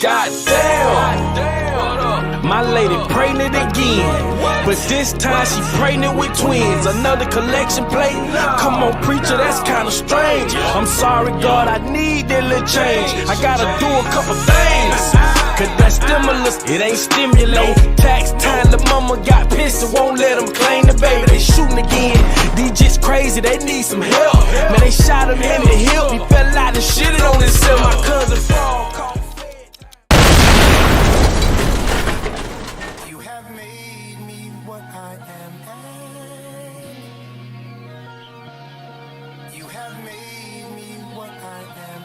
Goddamn. My lady pregnant again, but this time she pregnant with twins. Another collection plate. Come on, preacher, that's kinda strange. I'm sorry, God, I need that little change. I gotta do a couple things. Cause that stimulus, it ain't stimulate. Tax time, the mama got pissed and won't let them claim the baby. They shooting again. These just crazy, they need some help. Man, they shot him in the hip. He fell out and shitted on himself. My cousin Paul called. You have made me what I am. You have made me what I am.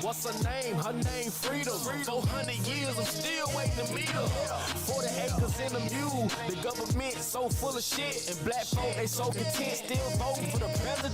What's her name? Her name Freedom. 400 years, I'm still waiting to meet her. 40 acres in a mule. The government so full of shit, and black folk they so content, still voting for the president.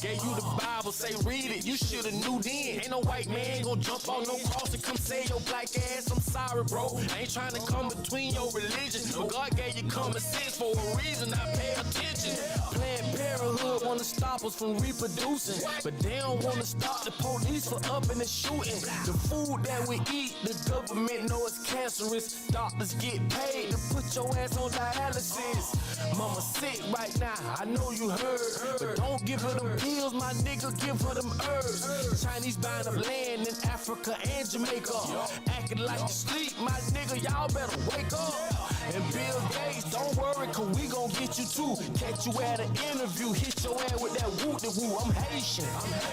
Gave you the Bible, say read it. You shoulda knew then. Ain't no white man gon' jump on no cross and come say your black ass. I'm sorry, bro. I ain't trying to come between your religion, but God gave you common sense for a reason. I pay attention. Planned Parenthood wanna stop us from reproducing, but they don't wanna stop the police from up and shooting. The food that we eat, the government know it's cancerous. Doctors get paid to put your ass on dialysis. Mama sick right now, I know you heard, but don't give her them pills, my nigga, give her them herbs. Chinese buying up land in Africa and Jamaica, acting like you sleep, my nigga, y'all better wake up. And Bill Gates, don't worry, cause we gon' get you too. Catch you at an interview, hit your ass with that woo-de-woo. I'm Haitian,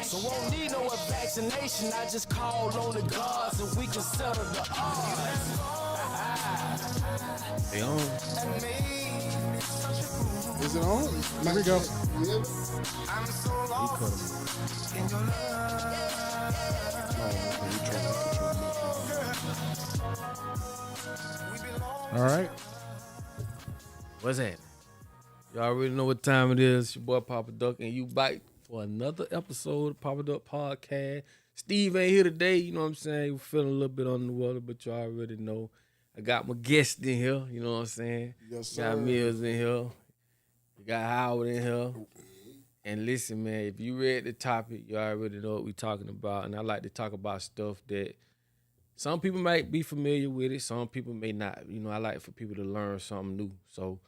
so won't need no vaccination. I just call on the gods and we can settle the odds. They on. Is it on? Here we go. I'm so lost in your love. All right. What's that? You already know what time it is. It's your boy Papa Duck, and you back for another episode of Papa Duck Podcast. Steve ain't here today, you know what I'm saying? We're feeling a little bit under the weather, but you already know. I got my guest in here, you know what I'm saying? Yes, sir. Got Mills in here. We got Howard in here. And listen, man, if you read the topic, you already know what we're talking about. And I like to talk about stuff that some people might be familiar with it, some people may not. You know, I like for people to learn something new. So,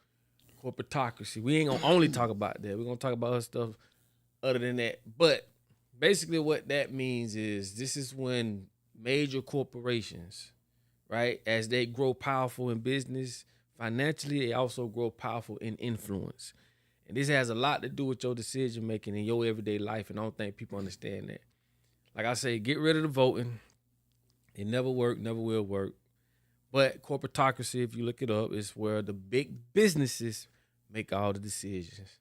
corporatocracy. We ain't gonna only talk about that. We're gonna talk about other stuff other than that. But basically what that means is this is when major corporations, right, as they grow powerful in business, financially, they also grow powerful in influence. And this has a lot to do with your decision making in your everyday life, and I don't think people understand that. Like I say, get rid of the voting. It never worked, never will work. But corporatocracy, if you look it up, is where the big businesses make all the decisions.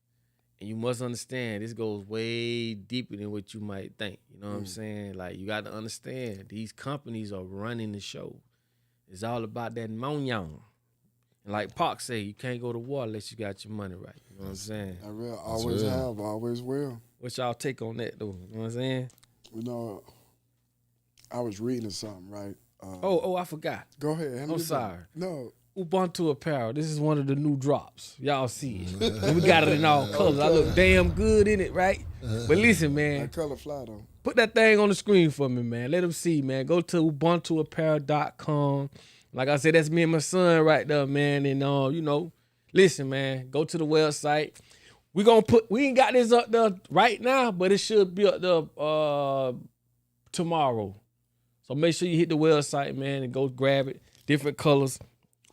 And you must understand, this goes way deeper than what you might think. You know what I'm saying? Like, you got to understand, these companies are running the show. It's all about that monyan. And like Pac say, you can't go to war unless you got your money right. You know what I'm saying? I will. Always have, always will. What's y'all take on that, though? You know what I'm saying? You know, I was reading something, right? I forgot. Go ahead. I'm sorry. No. Ubuntu apparel. This is one of the new drops. Y'all see it. And we got it in all colors. I look damn good in it, right? But listen, man. That color fly, though. Put that thing on the screen for me, man. Let them see, man. Go to ubuntuapparel.com. Like I said, that's me and my son right there, man. And, you know, listen, man. Go to the website. We ain't got this up there right now, but it should be up there tomorrow. So make sure you hit the website, man, and go grab it. Different colors.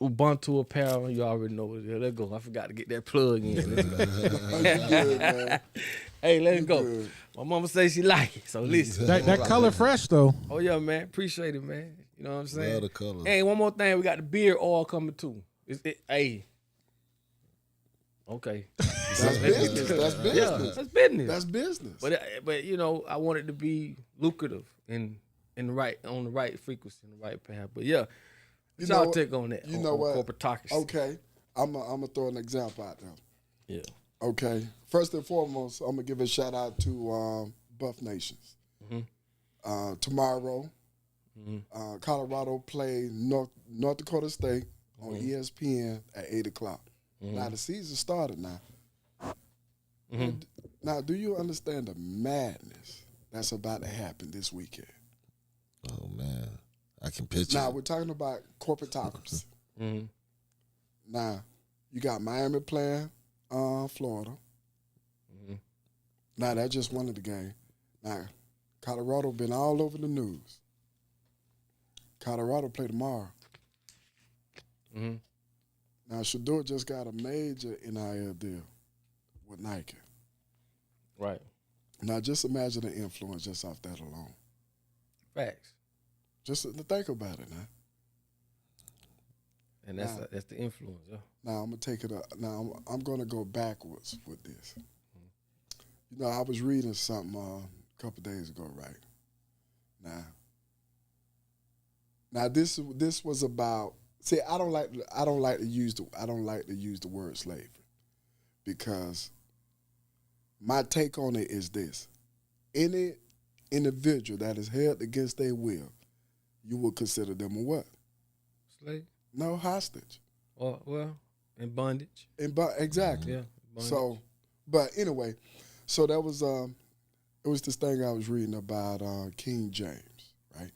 Ubuntu apparel. You already know what it is. Let's go. I forgot to get that plug in. Let's go. Good, man. Hey, let's go. Good. My mama say she like it, so listen. That color fresh, though. Oh, yeah, man. Appreciate it, man. You know what I'm saying? Love the colors. Hey, one more thing. We got the beard oil coming, too. Hey. Okay. That's business. That's business. Yeah, that's business. That's business. But you know, I want it to be lucrative and on the right frequency, in the right path. But yeah, what y'all take on that? You know what? Corporatocracy. Okay, I'm gonna throw an example out there. Yeah. Okay. First and foremost, I'm gonna give a shout out to Buff Nations. Tomorrow, Colorado play North Dakota State on ESPN at 8 o'clock. Now, the season started now. Now, do you understand the madness that's about to happen this weekend? Oh, man. I can picture Now, it. we're talking about corporatocracy. Now, you got Miami playing Florida. Now, that's just one of the games. Now, Colorado been all over the news. Colorado play tomorrow. Now, Shador just got a major NIL deal with Nike. Right. Now, just imagine the influence just off that alone. Facts. Just to think about it now. And that's the influence. Yeah. Now, I'm going to take it up. Now, I'm going to go backwards with this. You know, I was reading something a couple days ago, right? Now this was about. See, I don't like to use the word slavery, because my take on it is this: any individual that is held against their will, you will consider them a what? Slave? No, hostage. Or, well, in bondage. Exactly. Yeah. Bondage. So, but anyway, so that was it was this thing I was reading about King James, right?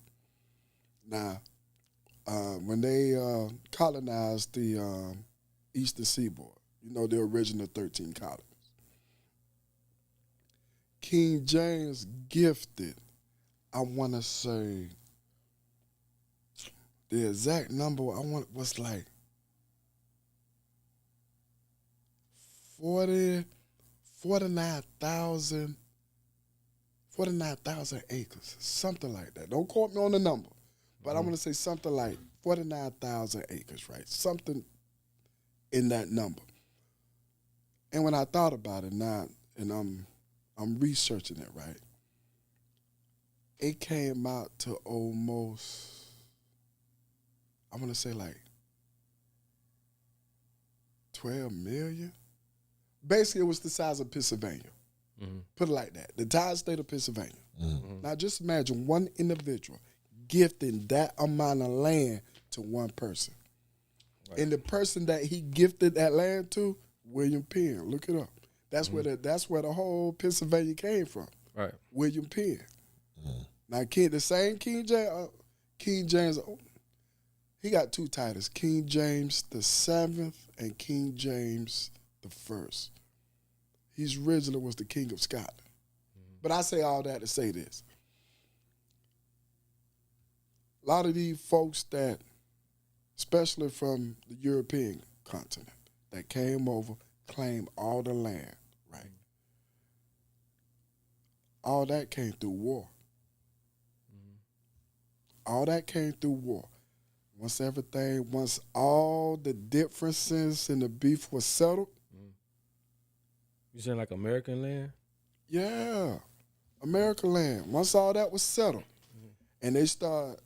Now, when they colonized the Eastern Seaboard, you know, the original 13 colonies, King James gifted, I want to say, the exact number was like 49,000 acres, something like that. Don't quote me on the number, but I'm going to say something like 49,000 acres, right? Something in that number. And when I thought about it now, and I'm researching it, right, it came out to almost, I'm going to say like 12 million. Basically, it was the size of Pennsylvania. Put it like that. The entire state of Pennsylvania. Now, just imagine one individual gifting that amount of land to one person. Right. And the person that he gifted that land to, William Penn. Look it up. That's where the whole Pennsylvania came from. Right. William Penn. Now, the same King James, he got two titles: King James the VII and King James the First. He's originally was the King of Scotland. But I say all that to say this. A lot of these folks that, especially from the European continent, that came over, claimed all the land, right? All that came through war. All that came through war. Once all the differences and the beef was settled. You saying like American land? Yeah, American land. Once all that was settled, and they start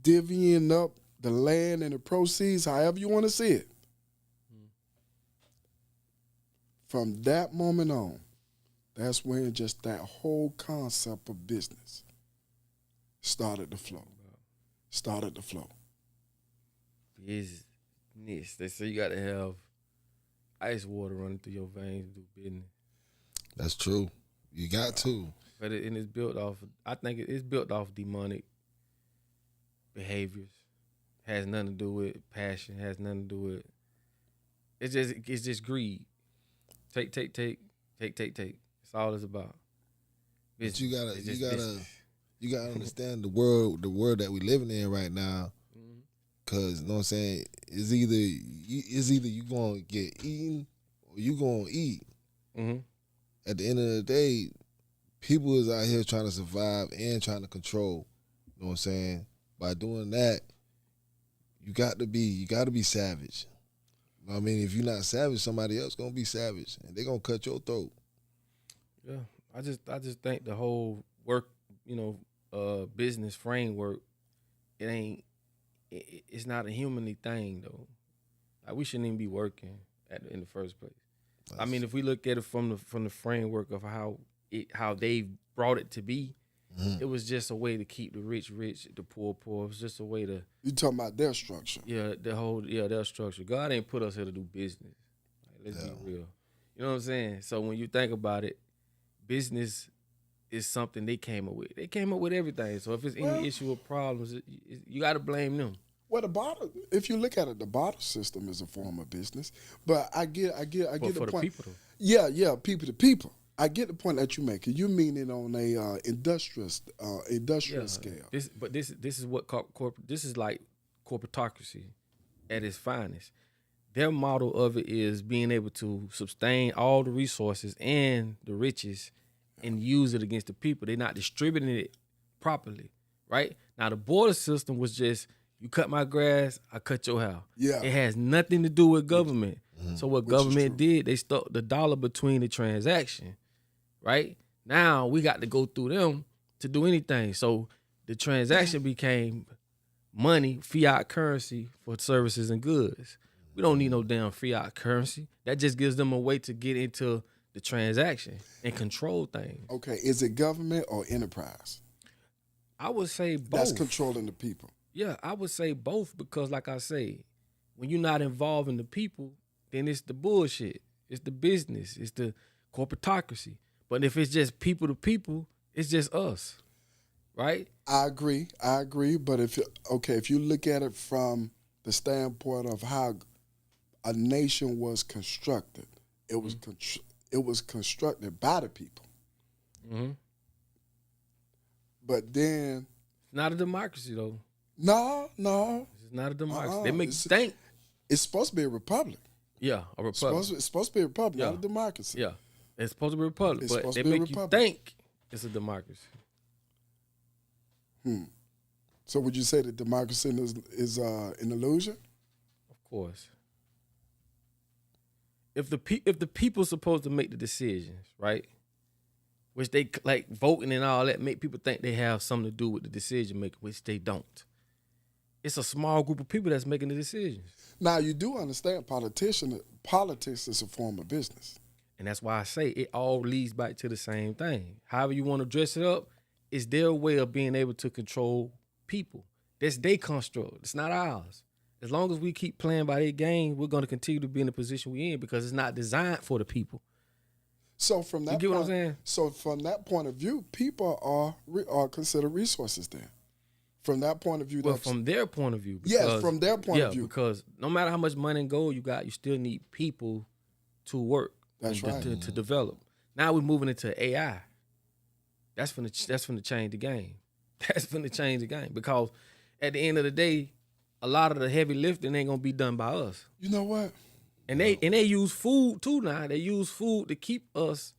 divvying up the land and the proceeds, however you want to see it. From that moment on, that's when just that whole concept of business started to flow. Business. They say you got to have ice water running through your veins to do business. That's true. You got to. But it's built off. I think it's built off demonic behaviors. Has nothing to do with passion. Has nothing to do with. It's just greed. Take. That's all it's about. But you gotta understand the world that we living in right now. Cause you know what I'm saying, it's either you gonna get eaten or you gonna eat. At the end of the day, people is out here trying to survive and trying to control. You know what I'm saying? By doing that, you got to be savage. You know what I mean? If you're not savage, somebody else gonna be savage and they gonna cut your throat. Yeah, I just think the whole work, business framework, it's not a humanly thing though. Like, we shouldn't even be working in the first place. I mean, if we look at it from the framework of how they brought it to be, It was just a way to keep the rich rich, the poor poor. It was just a way to You talking about their structure? their structure. God ain't put us here to do business. Like, let's be real. You know what I'm saying? So when you think about it, business is something they came up with. They came up with everything. So if it's any issue or problems, you got to blame them. Well, the barter. If you look at it, the barter system is a form of business. But I get the For the point. people, though. Yeah, people to people. I get the point that you make. You mean it on a industrial scale. This is what this is like corporatocracy at its finest. Their model of it is being able to sustain all the resources and the riches and use it against the people. They're not distributing it properly, right? Now the border system was just, you cut my grass, I cut your house. Yeah. It has nothing to do with government. So what government did, they stuck the dollar between the transaction, right? Now we got to go through them to do anything. So the transaction became money, fiat currency for services and goods. We don't need no damn fiat currency. That just gives them a way to get into the transaction and control things. Okay, is it government or enterprise I would say both. that's controlling the people? Yeah, I would say both because, like I say, when you're not involving the people, then it's the bullshit. It's the business. It's the corporatocracy. But if it's just people to people, it's just us, right? I agree. But if you look at it from the standpoint of how a nation was constructed, it was constructed by the people. Mm-hmm. But then, It's not a democracy, though. no, It's not a democracy. Uh-uh. They make you think. it's supposed to be a republic. Yeah, a republic. It's supposed to be a republic, not Yeah. a democracy. Yeah, it's supposed to be a republic, It's but supposed they to be a make you republic. think it's a democracy. So would you say that democracy is an illusion? Of course. If the people's supposed to make the decisions, right? Which they like voting and all that, make people think they have something to do with the decision making, which they don't. It's a small group of people that's making the decisions. Now you do understand politics is a form of business. And that's why I say it all leads back to the same thing. However you want to dress it up, it's their way of being able to control people. That's their construct. It's not ours. As long as we keep playing by their game, we're going to continue to be in the position we're in because it's not designed for the people. So from that You get what I'm saying? So from that point of view, people are considered resources then. From that point of view, Well, from their point of view. Yes, from their point of view. Because no matter how much money and gold you got, you still need people to work. That's and right. to develop. Now we're moving into AI. That's finna change the game. That's finna change the game because at the end of the day, a lot of the heavy lifting ain't gonna be done by us. You know what? And they use food too now. They use food to keep us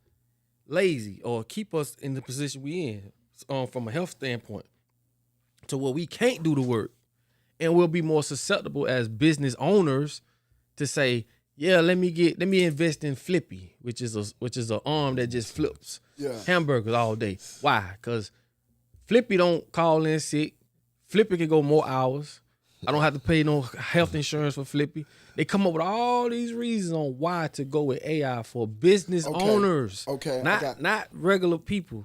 lazy or keep us in the position we in from a health standpoint to where we can't do the work. And we'll be more susceptible as business owners to say, yeah, let me invest in Flippy, which is an arm that just flips hamburgers all day. Why? Because Flippy don't call in sick. Flippy can go more hours. I don't have to pay no health insurance for Flippy. They come up with all these reasons on why to go with AI for business owners. Okay. Not regular people.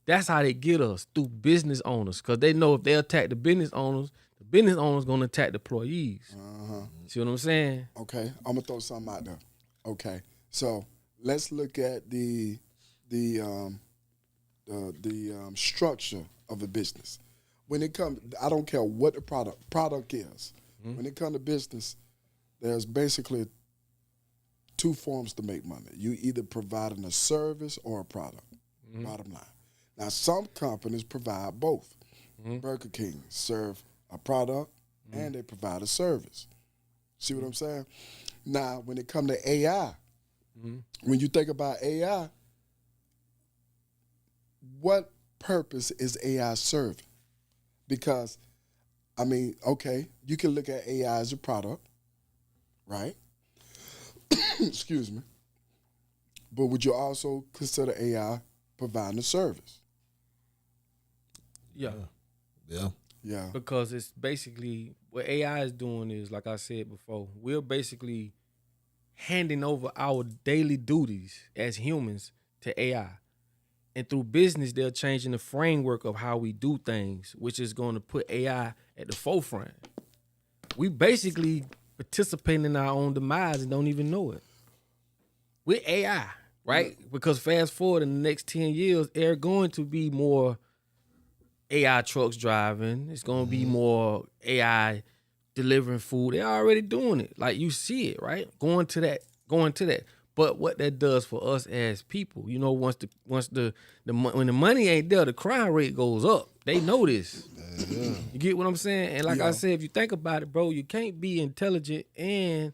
That's how they get us, through business owners. Because they know if they attack the business owners going to attack the employees. See what I'm saying? Okay, I'm gonna throw something out there. Okay, so let's look at the structure of a business. When it comes, I don't care what the product is. When it comes to business, there's basically two forms to make money. You either providing a service or a product. Bottom line. Now, some companies provide both. Burger King serve a product and they provide a service. See what I'm saying? Now, when it comes to AI, when you think about AI, what purpose is AI serving? Because, I mean, okay, you can look at AI as a product, right? Excuse me. But would you also consider AI providing a service? Yeah. Yeah. Because it's basically what AI is doing is, like I said before, we're basically handing over our daily duties as humans to AI. And through business, they're changing the framework of how we do things, which is going to put AI at the forefront. We basically participating in our own demise and don't even know it. With AI, right? Because fast forward in the next 10 years, there are going to be more AI trucks driving. It's going to be more AI delivering food. They're already doing it. Like, you see it, right? Going to that. But what that does for us as people, you know, when the money ain't there, the crime rate goes up. They know this. You get what I'm saying? And like I said, if you think about it, bro, you can't be intelligent and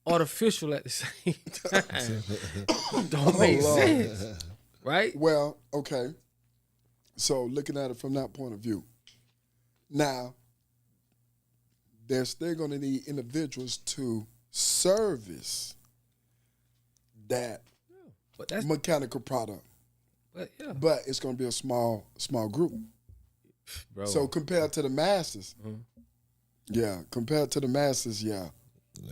artificial at the same time. Don't make sense, right? Well, okay. So looking at it from that point of view, now they're still going to need individuals to service that But that's mechanical product. But it's going to be a small group. bro. So compared to the masses,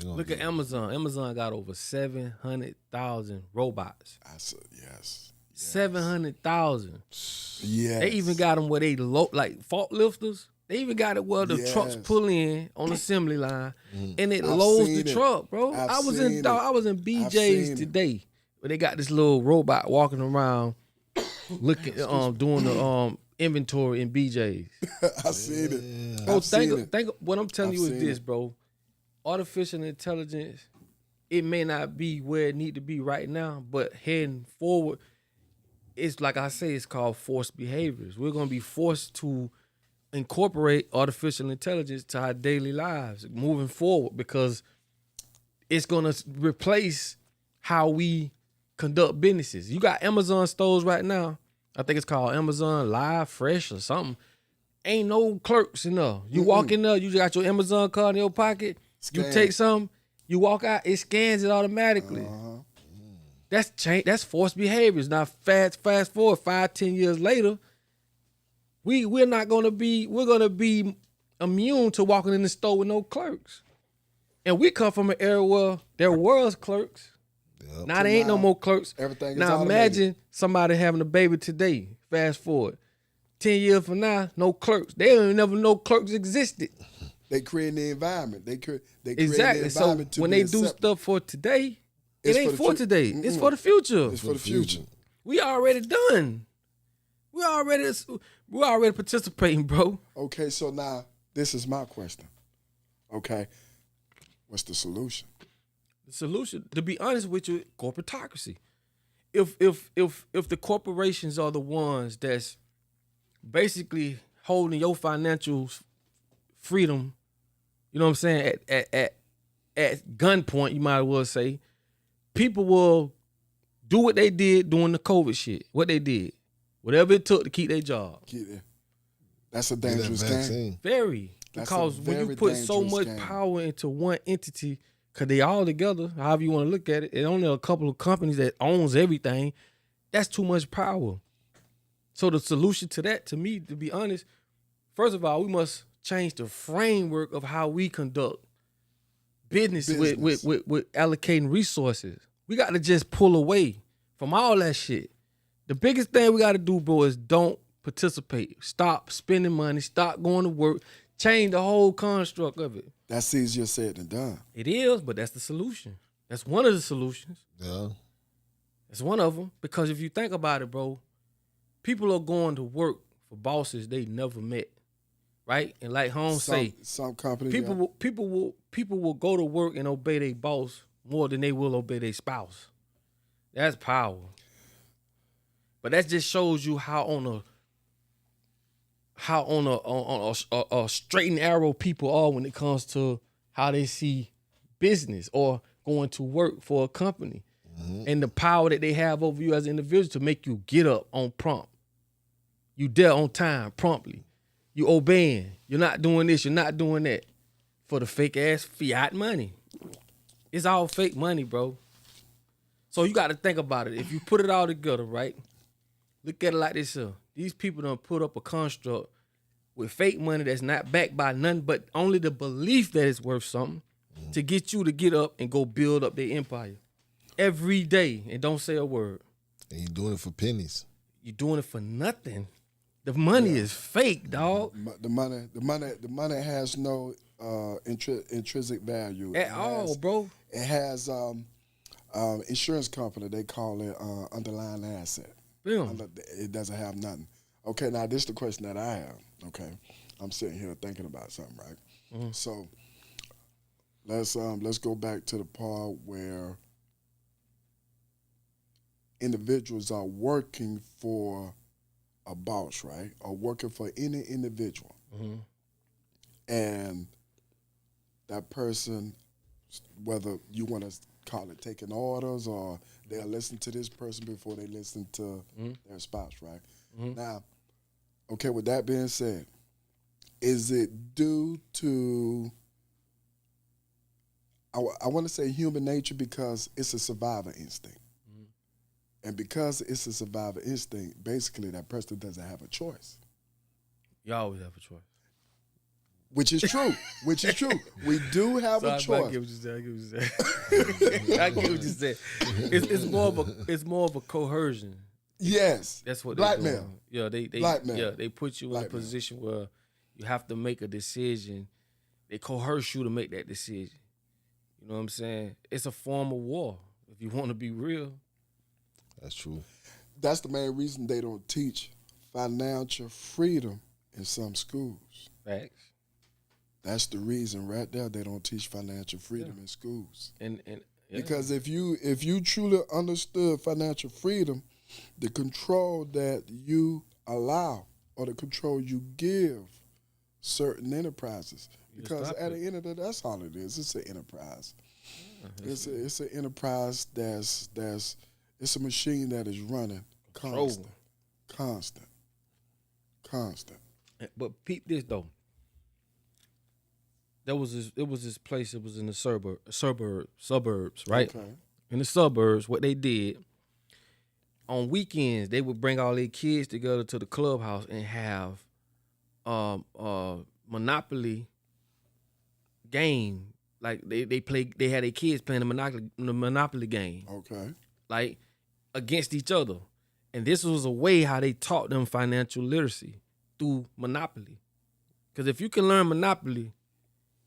Look at Amazon. Amazon got over 700,000 robots. I said yes. 700,000. Yes. They even got them where they like fault lifters. They even got it where the trucks pull in on the assembly line and it loads the truck, bro. I was in BJ's today where they got this little robot walking around looking doing the inventory in BJ's. I seen it. Bro, think what I'm telling you is this, bro. Artificial intelligence, it may not be where it need to be right now, but heading forward, it's like I say, it's called forced behaviors. We're gonna be forced to incorporate artificial intelligence to our daily lives moving forward because it's gonna replace how we conduct businesses. You got Amazon stores right now. I think it's called Amazon Live Fresh or something. Ain't no clerks in there. You walk in there, you got your Amazon card in your pocket. You take something, you walk out, it scans it automatically. That's change. That's forced behaviors. Now, fast forward 5-10 years later, we're gonna be immune to walking in the store with no clerks. And we come from an era where there was clerks. Yep. Now there ain't no more clerks. Everything is now automated. Imagine somebody having a baby today. Fast forward 10 years from now, no clerks. They don't even never know clerks existed. They create the environment. They create exactly. the environment so when they do stuff for today, it ain't for today. It's for the future. It's for the future. We already done. We already participating, bro. Okay, so now this is my question. Okay, what's the solution? The solution, to be honest with you, corporatocracy. If the corporations are the ones that's basically holding your financial freedom, you know what I'm saying, at gunpoint, you might as well say, people will do what they did during the COVID shit. What they did. Whatever it took to keep their job. That's a dangerous game. Very. Because when you put so much power into one entity, because they all together, however you want to look at it, and only a couple of companies that owns everything, that's too much power. So the solution to that, to me, to be honest, first of all, we must change the framework of how we conduct business. With allocating resources. We got to just pull away from all that shit. The biggest thing we got to do, bro, is don't participate. Stop spending money. Stop going to work. Change the whole construct of it. That's easier said than done. It is, but that's the solution. That's one of the solutions. Yeah. That's one of them. Because if you think about it, bro, people are going to work for bosses they never met, right? And like Holmes say, some companies, people will go to work and obey their boss more than they will obey their spouse. That's power. But that just shows you how on a straight and arrow people are when it comes to how they see business or going to work for a company, and the power that they have over you as an individual to make you get up on prompt. You there on time, promptly. You obeying. You're not doing this. You're not doing that for the fake ass fiat money. It's all fake money, bro. So you got to think about it. If you put it all together, right? Look at it like this here. These people done put up a construct with fake money that's not backed by nothing but only the belief that it's worth something to get you to get up and go build up their empire every day and don't say a word. And you doing it for pennies. you're doing it for nothing. The money is fake, dog. The money has no intrinsic value At all, bro. It has insurance company, they call it underlying asset. It doesn't have nothing. Okay, now this is the question that I have. Okay, I'm sitting here thinking about something, right? Mm-hmm. So let's go back to the part where individuals are working for a boss, right? Or working for any individual. Mm-hmm. And that person, whether you want to call it taking orders or they'll listen to this person before they listen to their spouse, right? Mm-hmm. Now, okay, with that being said, is it due to, I want to say human nature because it's a survival instinct. And because it's a survival instinct, basically that person doesn't have a choice. You always have a choice. Which is true. We do have a choice. I get what you said. I get what you said. It's more of a coercion. Yes. That's what blackmail. Yeah, they put you in a position where you have to make a decision. They coerce you to make that decision. You know what I'm saying? It's a form of war. If you want to be real. That's true. That's the main reason they don't teach financial freedom in some schools. Facts. That's the reason right there they don't teach financial freedom in schools. And because if you truly understood financial freedom, the control that you allow or the control you give certain enterprises, because at the end of the day, that's all it is. It's an enterprise. It's an enterprise that's it's a machine that is running constant. But peep this though. It was this place. It was in the suburbs, right? Okay. In the suburbs, what they did on weekends, they would bring all their kids together to the clubhouse and have Monopoly game. Like they had their kids playing the Monopoly game. Okay. Like against each other. And this was a way how they taught them financial literacy through Monopoly. Because if you can learn Monopoly,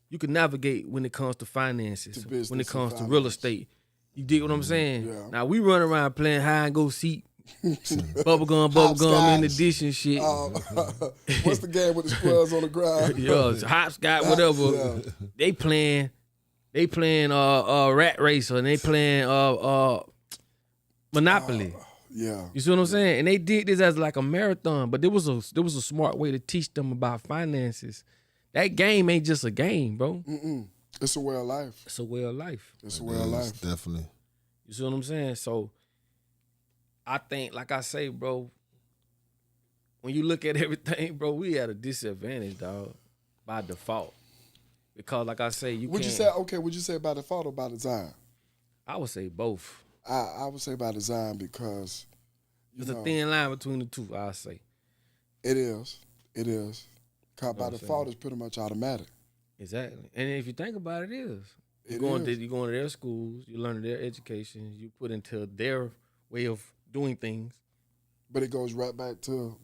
you can navigate when it comes to finances, when it comes to real estate. You dig what I'm saying? Yeah. Now, we run around playing hide and go seek, bubblegum in addition shit. What's the game with the squares on the ground? Yeah, hopscotch, whatever. Yeah. They playing Rat Racer and they playing Monopoly. Yeah. You see what I'm saying? And they did this as like a marathon, but there was a smart way to teach them about finances. That game ain't just a game, bro. It's a way of life. It's a way of life. It's a way of life. Definitely. You see what I'm saying? So I think, like I say, bro, when you look at everything, bro, we at a disadvantage, dog, by default. Because, like I say, would you say by default or by design? I would say both. I would say by design because there's a thin line between the two, I say. It is. Because by default, it's pretty much automatic. Exactly. And if you think about it, it is. You're going to their schools, you learn their education, you put into their way of doing things. But it goes right back to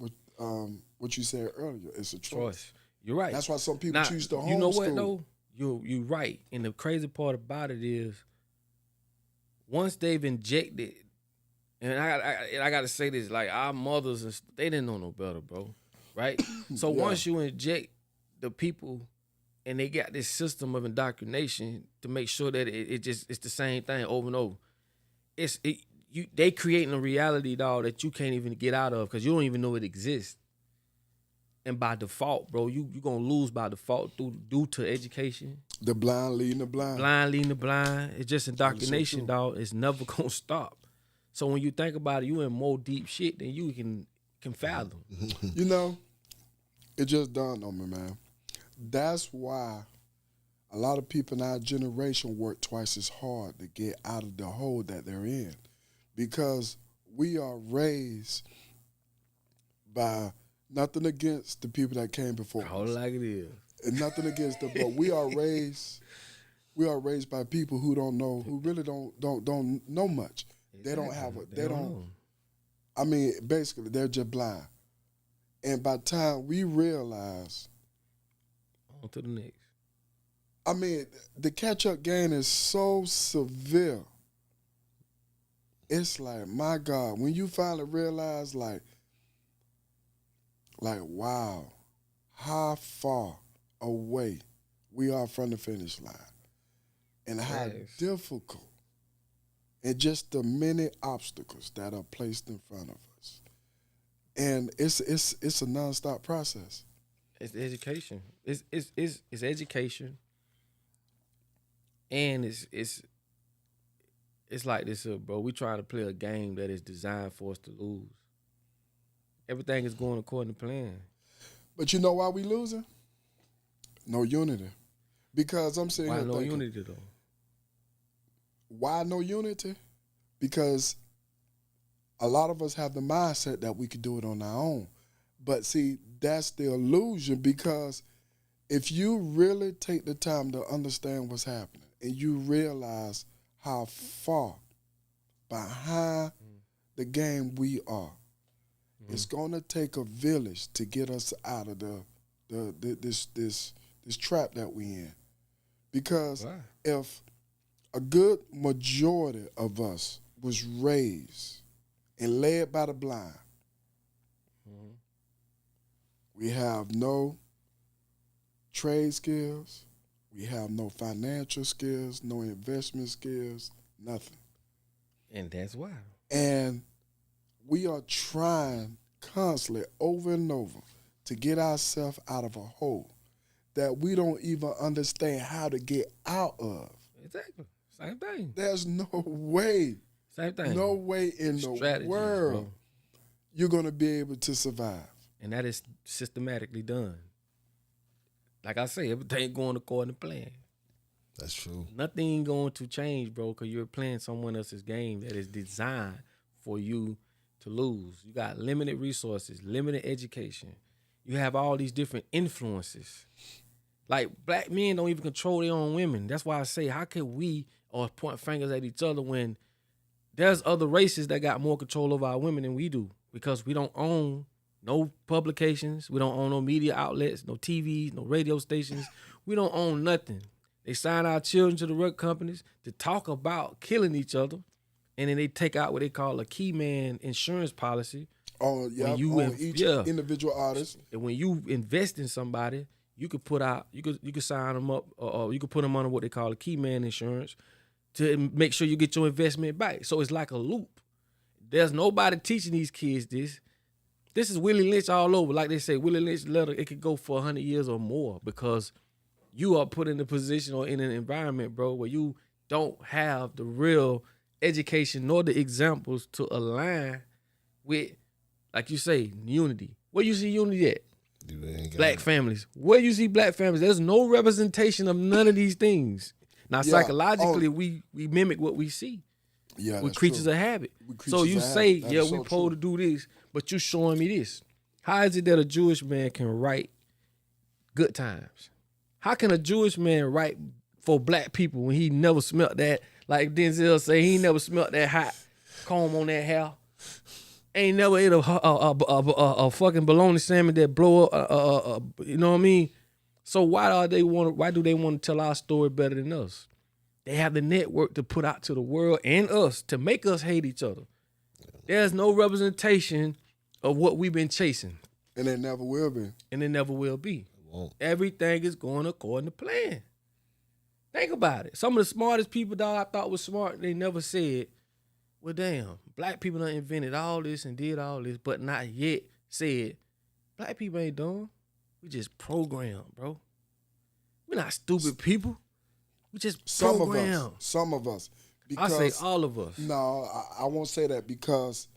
what you said earlier. It's a choice. You're right. That's why some people choose to homeschool. You know what, though? You're right. And the crazy part about it is, once they've injected, and I got to say this, like our mothers, they didn't know no better, bro. Right? So once you inject the people and they got this system of indoctrination to make sure that it's the same thing over and over, they creating a reality, dog, that you can't even get out of because you don't even know it exists. And by default, bro, you're going to lose by default due to education. The blind leading the blind. Blind leading the blind. It's just indoctrination, dog. It's never going to stop. So when you think about it, you in more deep shit than you can fathom. You know, it just dawned on me, man. That's why a lot of people in our generation work twice as hard to get out of the hole that they're in. Because we are raised by nothing against the people that came before us. Hold it like it is. And nothing against them, but we are raised by people who really don't know much. Exactly. I mean, basically, they're just blind. And by the time we realize, On to the next. I mean, the catch-up game is so severe. It's like, my God, when you finally realize, like, wow, how far away we are from the finish line, and how difficult, and just the many obstacles that are placed in front of us. And it's a nonstop process. It's education. It's education, and it's like this, bro. We trying to play a game that is designed for us to lose. Everything is going according to plan. But you know why we losing? No unity. Because I'm saying, why here no thinking, unity though? Why no unity? Because a lot of us have the mindset that we could do it on our own. But see, that's the illusion, because if you really take the time to understand what's happening and you realize how far behind the game we are, it's going to take a village to get us out of this trap that we in. Because if a good majority of us was raised and led by the blind, we have no trade skills, we have no financial skills, no investment skills, nothing. And that's why. And we are trying constantly over and over to get ourselves out of a hole that we don't even understand how to get out of. Exactly. Same thing. There's no way. Same thing. No way in the world you're going to be able to survive. And that is systematically done. Like I say, everything going according to plan. That's true. Nothing going to change, bro, because you're playing someone else's game that is designed for you to lose. You got limited resources, limited education. You have all these different influences. Like, black men don't even control their own women. That's why I say, how can we or point fingers at each other when there's other races that got more control over our women than we do? Because we don't own no publications. We don't own no media outlets, no TVs, no radio stations. We don't own nothing. They sign our children to the record companies to talk about killing each other, and then they take out what they call a key man insurance policy. On each individual artist. And when you invest in somebody, you could put out, you could sign them up, or you could put them under what they call a key man insurance to make sure you get your investment back. So it's like a loop. There's nobody teaching these kids this. This is Willie Lynch all over. Like they say, Willie Lynch letter, it could go for 100 years or more, because you are put in a position or in an environment, bro, where you don't have the real education nor the examples to align with, like you say, unity. Where you see unity at? Black families. Where you see black families? There's no representation of none of these things. Now, psychologically, we mimic what we see. Yeah, we're creatures of habit. So you say, we supposed to do this, but you showing me this. How is it that a Jewish man can write Good Times? How can a Jewish man write for black people when he never smelt that, like Denzel say, he never smelt that hot comb on that hair? Ain't never ate a fucking bologna salmon that blow up, you know what I mean? So why do they want to tell our story better than us? They have the network to put out to the world and us to make us hate each other. There's no representation of what we've been chasing. And it never will be. And it never will be. Everything is going according to plan. Think about it. Some of the smartest people that I thought was smart, they never said, well, damn, black people done invented all this and did all this, but not yet said, black people ain't dumb. We just programmed, bro. We're not stupid people. We just programmed. Some of us. Because, I say all of us. No, I won't say that, because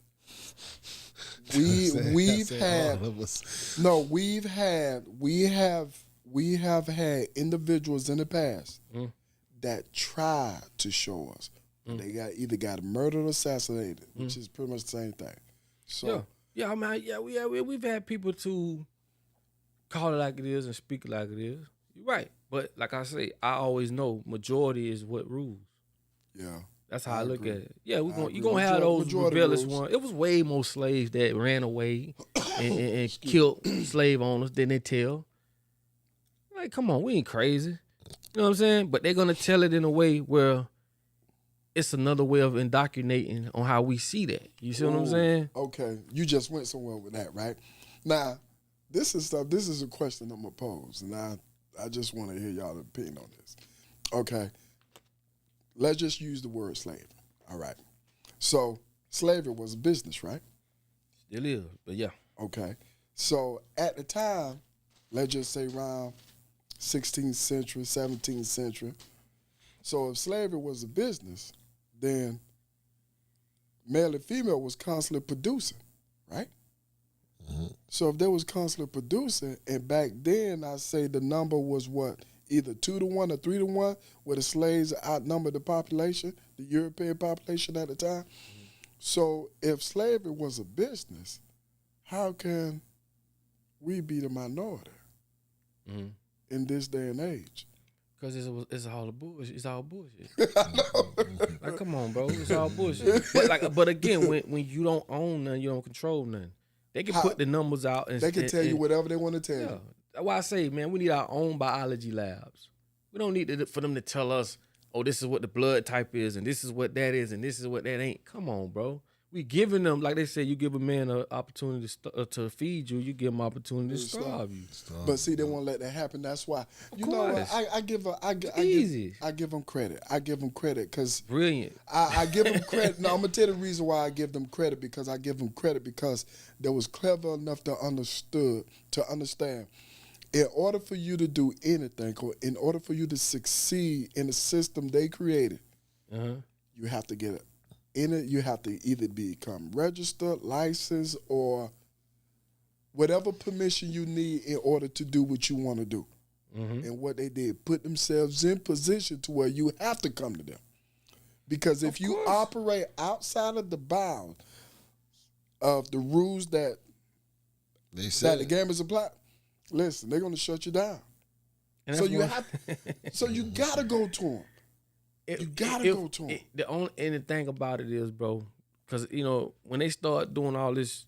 we have had individuals in the past that tried to show us. They either got murdered or assassinated, which is pretty much the same thing. So I mean, we've had people to call it like it is and speak it like it is. You're right, but like I say, I always know majority is what rules. Yeah. That's how I look agree. at it. Yeah, I you're agree. gonna have those Majority rebellious rules. ones. It was way more slaves that ran away and killed slave owners than they tell. Like, come on, we ain't crazy. You know what I'm saying? But they're gonna tell it in a way where it's another way of indoctrinating on how we see that. You see what I'm Ooh, saying? Okay, you just went somewhere with that, right? Now, this is a question I'm gonna pose, and I just want to hear y'all's opinion on this. Okay, let's just use the word slavery. All right. So slavery was a business, right? Still is, but yeah. Okay. So at the time, let's just say around 16th century, 17th century. So if slavery was a business, then male and female was constantly producing, right? So if they was constantly producing, and back then I say the number was what? Either 2-to-1 or 3-to-1, where the slaves outnumbered the population, the European population at the time. So if slavery was a business, how can we be the minority in this day and age? Because it's all bullshit. It's all bullshit. Like, come on, bro. It's all bullshit. But again, when you don't own nothing, you don't control nothing. They can put the numbers out and They can tell you whatever they want to tell yeah. you. That's why I say, man, we need our own biology labs. We don't need for them to tell us, oh, this is what the blood type is, and this is what that is, and this is what that ain't. Come on, bro. We giving them, like they say, you give a man an opportunity to feed you, you give him an opportunity to starve you. But see, they won't let that happen. That's why. You know what? I give them credit. I give them credit because Brilliant. I give them credit. No, I'm gonna tell you the reason why I give them credit, because I give them credit because they was clever enough to understand. In order for you to do anything, or in order for you to succeed in the system they created, you have to get it. In it, you have to either become registered, licensed, or whatever permission you need in order to do what you want to do. And what they did, put themselves in position to where you have to come to them. Because if you operate outside of the bounds of the rules that the game is applied, listen, they're going to shut you down. So you got to go to them. You gotta go to them. The thing about it is, bro, because when they start doing all this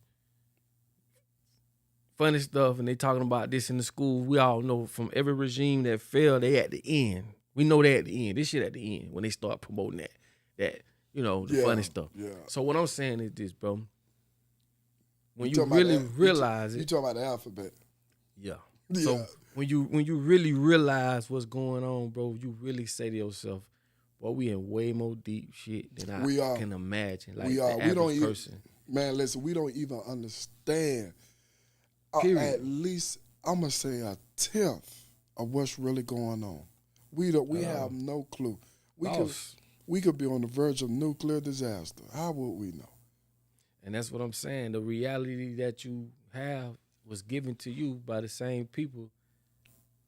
funny stuff and they talking about this in the school, we all know from every regime that failed, they at the end. We know they at the end. This shit at the end when they start promoting that the funny stuff. Yeah. So what I'm saying is this, bro. When you really realize it, you talking about the alphabet. Yeah. Yeah. So when you really realize what's going on, bro, you really say to yourself, well, we in way more deep shit than I can imagine. Like we are. The We don't average person. Man, listen, we don't even understand. At least I'm gonna say a tenth of what's really going on. We have no clue. We could be on the verge of nuclear disaster. How would we know? And that's what I'm saying. The reality that you have was given to you by the same people,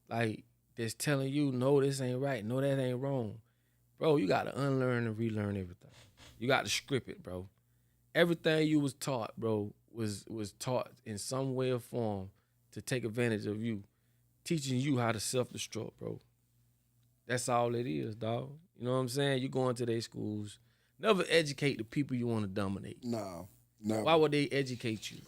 like that's telling you, no, this ain't right. No, that ain't wrong. Bro, you got to unlearn and relearn everything. You got to script it, bro. Everything you was taught, bro, was taught in some way or form to take advantage of you, teaching you how to self-destruct, bro. That's all it is, dog. You know what I'm saying? You go into their schools. Never educate the people you want to dominate. No, never. Why would they educate you?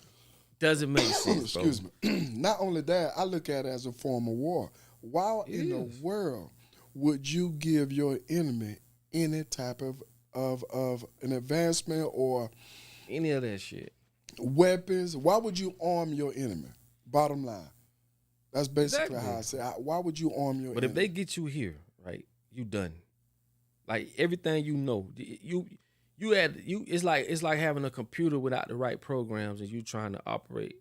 Doesn't make sense, bro. Excuse me. Not only that, I look at it as a form of war. Why in the world would you give your enemy any type of an advancement or any of that shit? Weapons. Why would you arm your enemy? Bottom line. That's basically Exactly. how I say it. Why would you arm your But enemy? if they get you here, right, you done. Like everything you know, it's like having a computer without the right programs and you trying to operate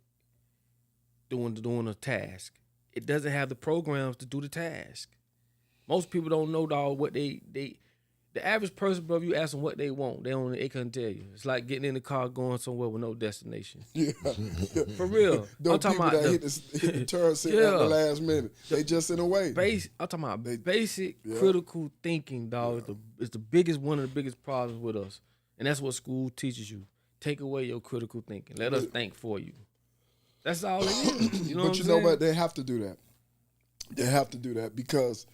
doing a task. It doesn't have the programs to do the task. Most people don't know, dog, what the average person, bro, if you ask them what they want, they couldn't tell you. It's like getting in the car going somewhere with no destination. Yeah. For real. Those I'm talking people about that hit the turn signal at the last minute. They just in a way. I'm talking about basic critical thinking, dog. Is the biggest one of the biggest problems with us. And that's what school teaches you. Take away your critical thinking. Let us think for you. That's all it is. You know what I'm saying? What? They have to do that. They have to do that because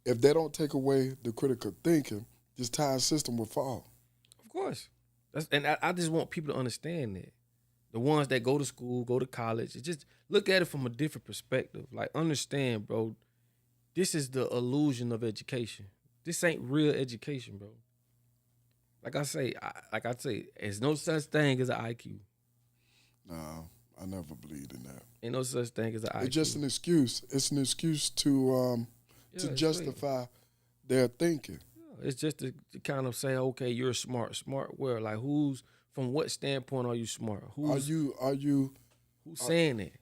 if they don't take away the critical thinking, this entire system would fall. Of course. I just want people to understand that. The ones that go to school, go to college, just look at it from a different perspective. Like, understand, bro, this is the illusion of education. This ain't real education, bro. Like I say, there's no such thing as an IQ. No, I never believed in that. Ain't no such thing as an IQ. It's just an excuse. It's an excuse to justify their thinking. It's just to kind of say, okay, you're smart. Smart where? Like, who's, from what standpoint are you smart? Who's saying that?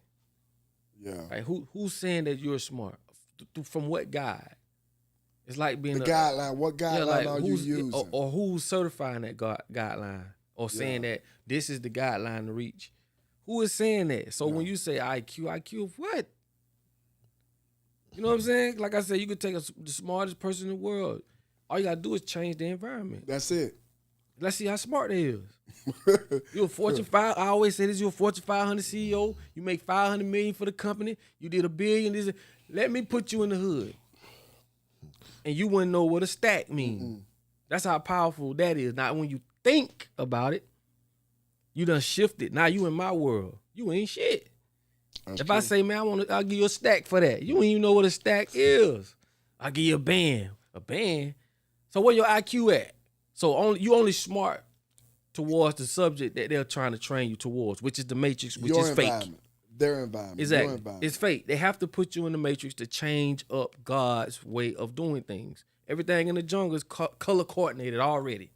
Yeah. Like, who's saying that you're smart? From what guide? It's like being the guideline. What guideline are you using? Or who's certifying that guideline? Or saying that this is the guideline to reach? Who is saying that? So when you say IQ of what? You know what I'm saying? Like I said, you could take the smartest person in the world. All you gotta do is change the environment. That's it. Let's see how smart they is. You're a Fortune 5. I always say this. You're a Fortune 500 CEO. You make $500 million for the company. You did $1 billion. Let me put you in the hood, and you wouldn't know what a stack means. Mm-hmm. That's how powerful that is. Now, when you think about it, you done shifted. Now you in my world. You ain't shit. That's if true. I say, man, I'll give you a stack for that. You ain't even know what a stack is. I'll give you a band. A band. So where your IQ at? So you only smart towards the subject that they're trying to train you towards, which is the matrix, which is fake. Their environment. Exactly. Your environment. It's fake. They have to put you in the matrix to change up God's way of doing things. Everything in the jungle is color coordinated already.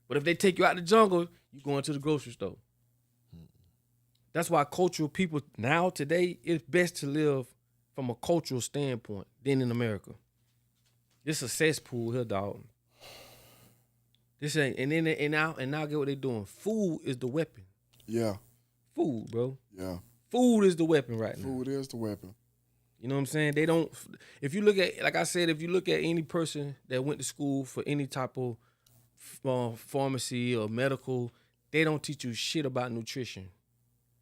But if they take you out the jungle, you go into the grocery store. That's why cultural people now, today, it's best to live from a cultural standpoint than in America. This a cesspool here, dog. This ain't, and now get what they doing. Food is the weapon. Yeah. Food, bro. Yeah. Food is the weapon right now. Food is the weapon. You know what I'm saying? They don't, if you look at, like I said, if you look at any person that went to school for any type of pharmacy or medical, they don't teach you shit about nutrition.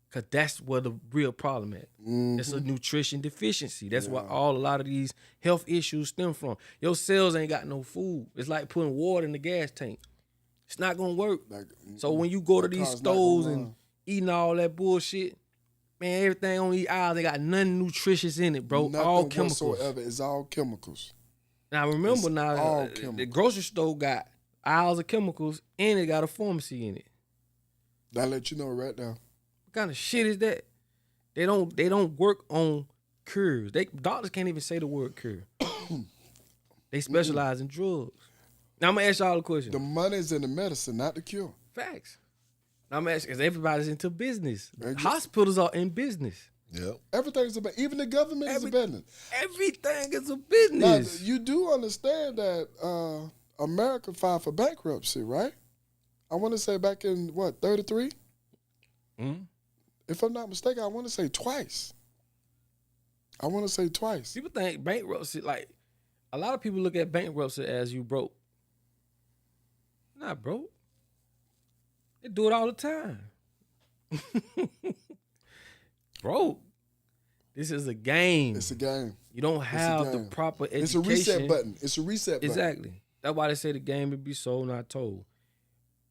Because that's where the real problem at. Mm-hmm. It's a nutrition deficiency. That's why a lot of these health issues stem from. Your cells ain't got no food. It's like putting water in the gas tank. It's not going to work. So when you go to these stores and eating all that bullshit, man, everything on these aisles, they got nothing nutritious in it, bro. Nothing all chemicals. Whatsoever. It's all chemicals. Now remember, the grocery store got aisles of chemicals and it got a pharmacy in it. That let you know right now. What kind of shit is that? They don't work on cures. Doctors can't even say the word cure. They specialize in drugs. Now I'm gonna ask y'all a question. The money's in the medicine, not the cure. Facts. Now I'm gonna ask, because everybody's into business. Hospitals are in business. Yeah. Everything's about, even the government is a business. Everything is a business. Now, you do understand that America filed for bankruptcy, right? I want to say back in, 33? Mm-hmm. If I'm not mistaken, I want to say twice. People think bankruptcy, like, a lot of people look at bankruptcy as you broke. Not broke. They do it all the time. Broke. This is a game. It's a game. You don't have the proper education. It's a reset button. Exactly. That's why they say the game would be sold, not told.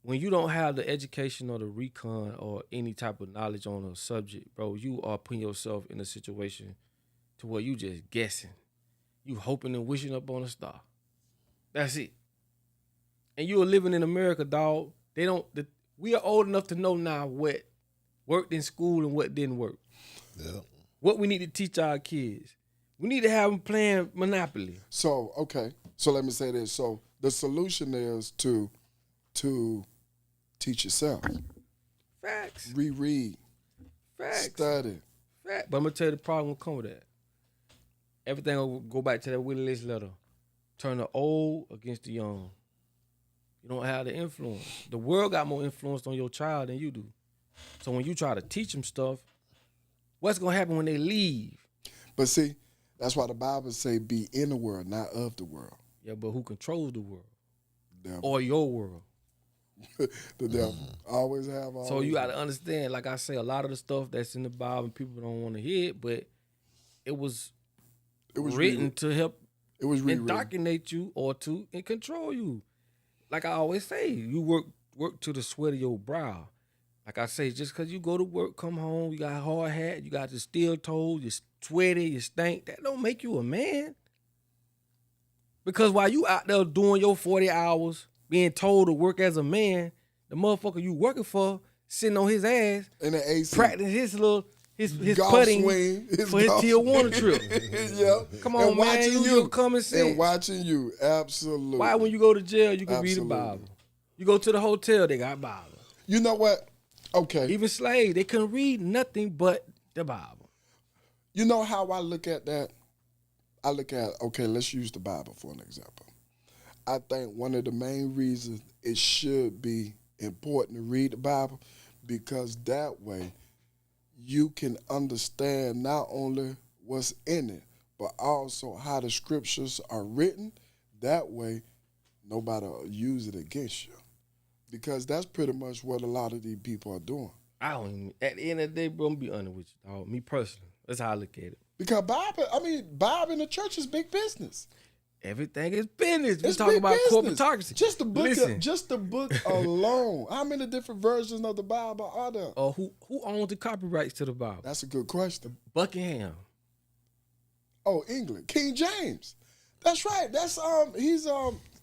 When you don't have the education or the recon or any type of knowledge on a subject, bro, you are putting yourself in a situation to where you just guessing. You hoping and wishing up on a star. That's it. And you are living in America, dog. We are old enough to know now what worked in school and what didn't work. Yeah. What we need to teach our kids. We need to have them playing Monopoly. So, okay. So let me say this. So the solution is to teach yourself. Facts. Reread. Facts. Study. Facts. But I'm going to tell you the problem will come with that. Everything will go back to that Willie Lynch letter. Turn the old against the young. You don't have the influence. The world got more influence on your child than you do. So when you try to teach them stuff, what's going to happen when they leave? But see, that's why the Bible say be in the world, not of the world. Yeah, but who controls the world? Devil. Or your world? The devil. Always have. So you got to understand, like I say, a lot of the stuff that's in the Bible, people don't want to hear it, but it was written to help indoctrinate you or to control you. like I always say, you work to the sweat of your brow. Like I say, just because you go to work, come home, you got a hard hat, you got the steel toes, you're sweaty, you stink, that don't make you a man. Because while you out there doing your 40 hours, being told to work as a man, the motherfucker you working for, sitting on his ass, in the AC, practicing his golf putting swing, for his Tijuana trip. Yep. Come on, and man, watching use your common sense. And watching you, absolutely. Why when you go to jail, you can read the Absolutely. Bible? You go to the hotel, they got Bible. You know what? Okay. Even slaves, they couldn't read nothing but the Bible. You know how I look at that? I look at, okay, let's use the Bible for an example. I think one of the main reasons it should be important to read the Bible, because that way you can understand not only what's in it, but also how the scriptures are written. That way, nobody will use it against you. Because that's pretty much what a lot of these people are doing. I don't even, at the end of the day, bro, I'm gonna be honest with you, dog. Me personally, that's how I look at it. Because Bible in the church is big business. Everything is business. We It's talking big about business. corporatocracy. Just the book, Listen, just the book alone. How many different versions of the Bible are there? who owns the copyrights to the Bible? That's a good question. Buckingham. Oh, England, King James. That's right. That's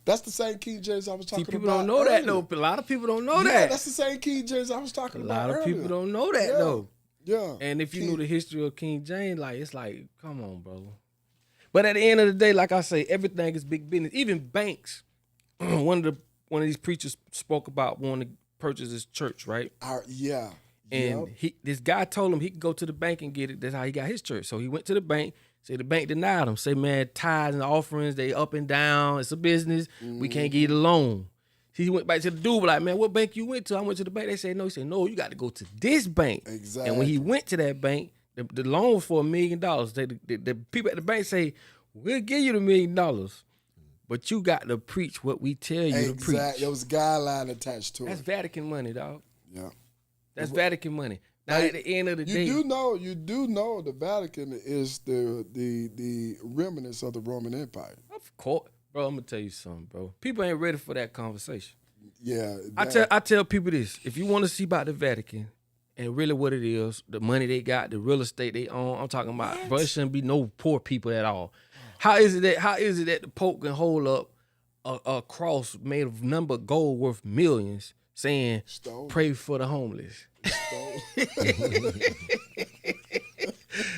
that's the same King James I was talking See, about. people don't know that earlier. though. A lot of people don't know Yeah, that. that's the same King James I was A talking lot about. of earlier. people don't know that Yeah. though. Yeah. And if you knew the history of King James, like it's like, come on, bro. But at the end of the day, like I say, everything is big business. Even banks. one of these preachers spoke about wanting to purchase his church, right? Yeah. And this guy told him he could go to the bank and get it. That's how he got his church. So he went to the bank. Say the bank denied him. Say, man, tithes and offerings, they up and down. It's a business. We can't get a loan. He went back to the dude, like, man, what bank you went to? I went to the bank. They said no. He said, no, you got to go to this bank. Exactly. And when he went to that bank, the loan was for $1 million. The people at the bank say, we'll give you the $1 million, but you got to preach what we tell you to preach. There was a guideline attached to That's it. Vatican money, dog. Yeah. That's Vatican money. Now, at the end of the day, You do know the Vatican is the remnants of the Roman Empire. of course, bro, I'm gonna tell you something, bro. People ain't ready for that conversation. Yeah. I tell people this: if you want to see about the Vatican and really what it is, the money they got, the real estate they own, I'm talking about, bro, it shouldn't be no poor people at all. How is it that the Pope can hold up a cross made of number gold worth millions, saying, Stone. "Pray for the homeless"?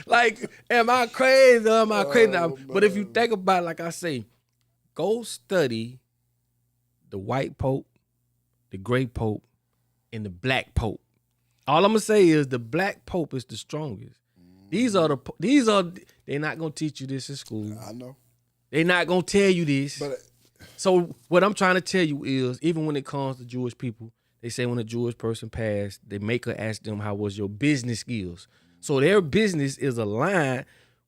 Like, am I crazy or am I crazy now? But if you think about it, like I say, go study the white Pope, the gray Pope, and the black Pope. All I'm gonna say is the black Pope is the strongest. They're not gonna teach you this in school. I know. They're not gonna tell you this. But So what I'm trying to tell you is, even when it comes to Jewish people, they say when a Jewish person passed, they make her ask them, how was your business skills? So their business is aligned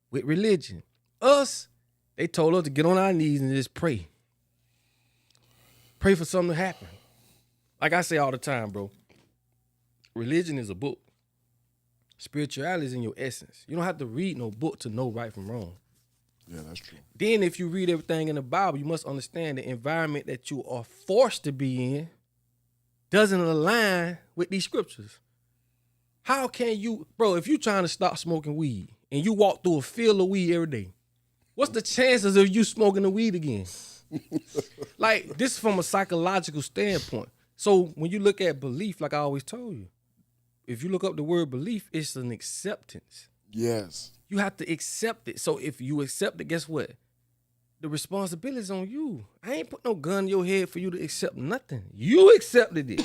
with religion. Us, they told us to get on our knees and just pray. Pray for something to happen. Like I say all the time, bro, religion is a book. Spirituality is in your essence. You don't have to read no book to know right from wrong. yeah, that's true. Then if you read everything in the Bible, you must understand the environment that you are forced to be in doesn't align with these scriptures. How can you, bro, if you're trying to stop smoking weed and you walk through a field of weed every day, what's the chances of you smoking the weed again? Like, this is from a psychological standpoint. So when you look at belief, like I always told you, if you look up the word belief, it's an acceptance. Yes. You have to accept it. So if you accept it, guess what? The responsibility is on you. I ain't put no gun in your head for you to accept nothing. You accepted it.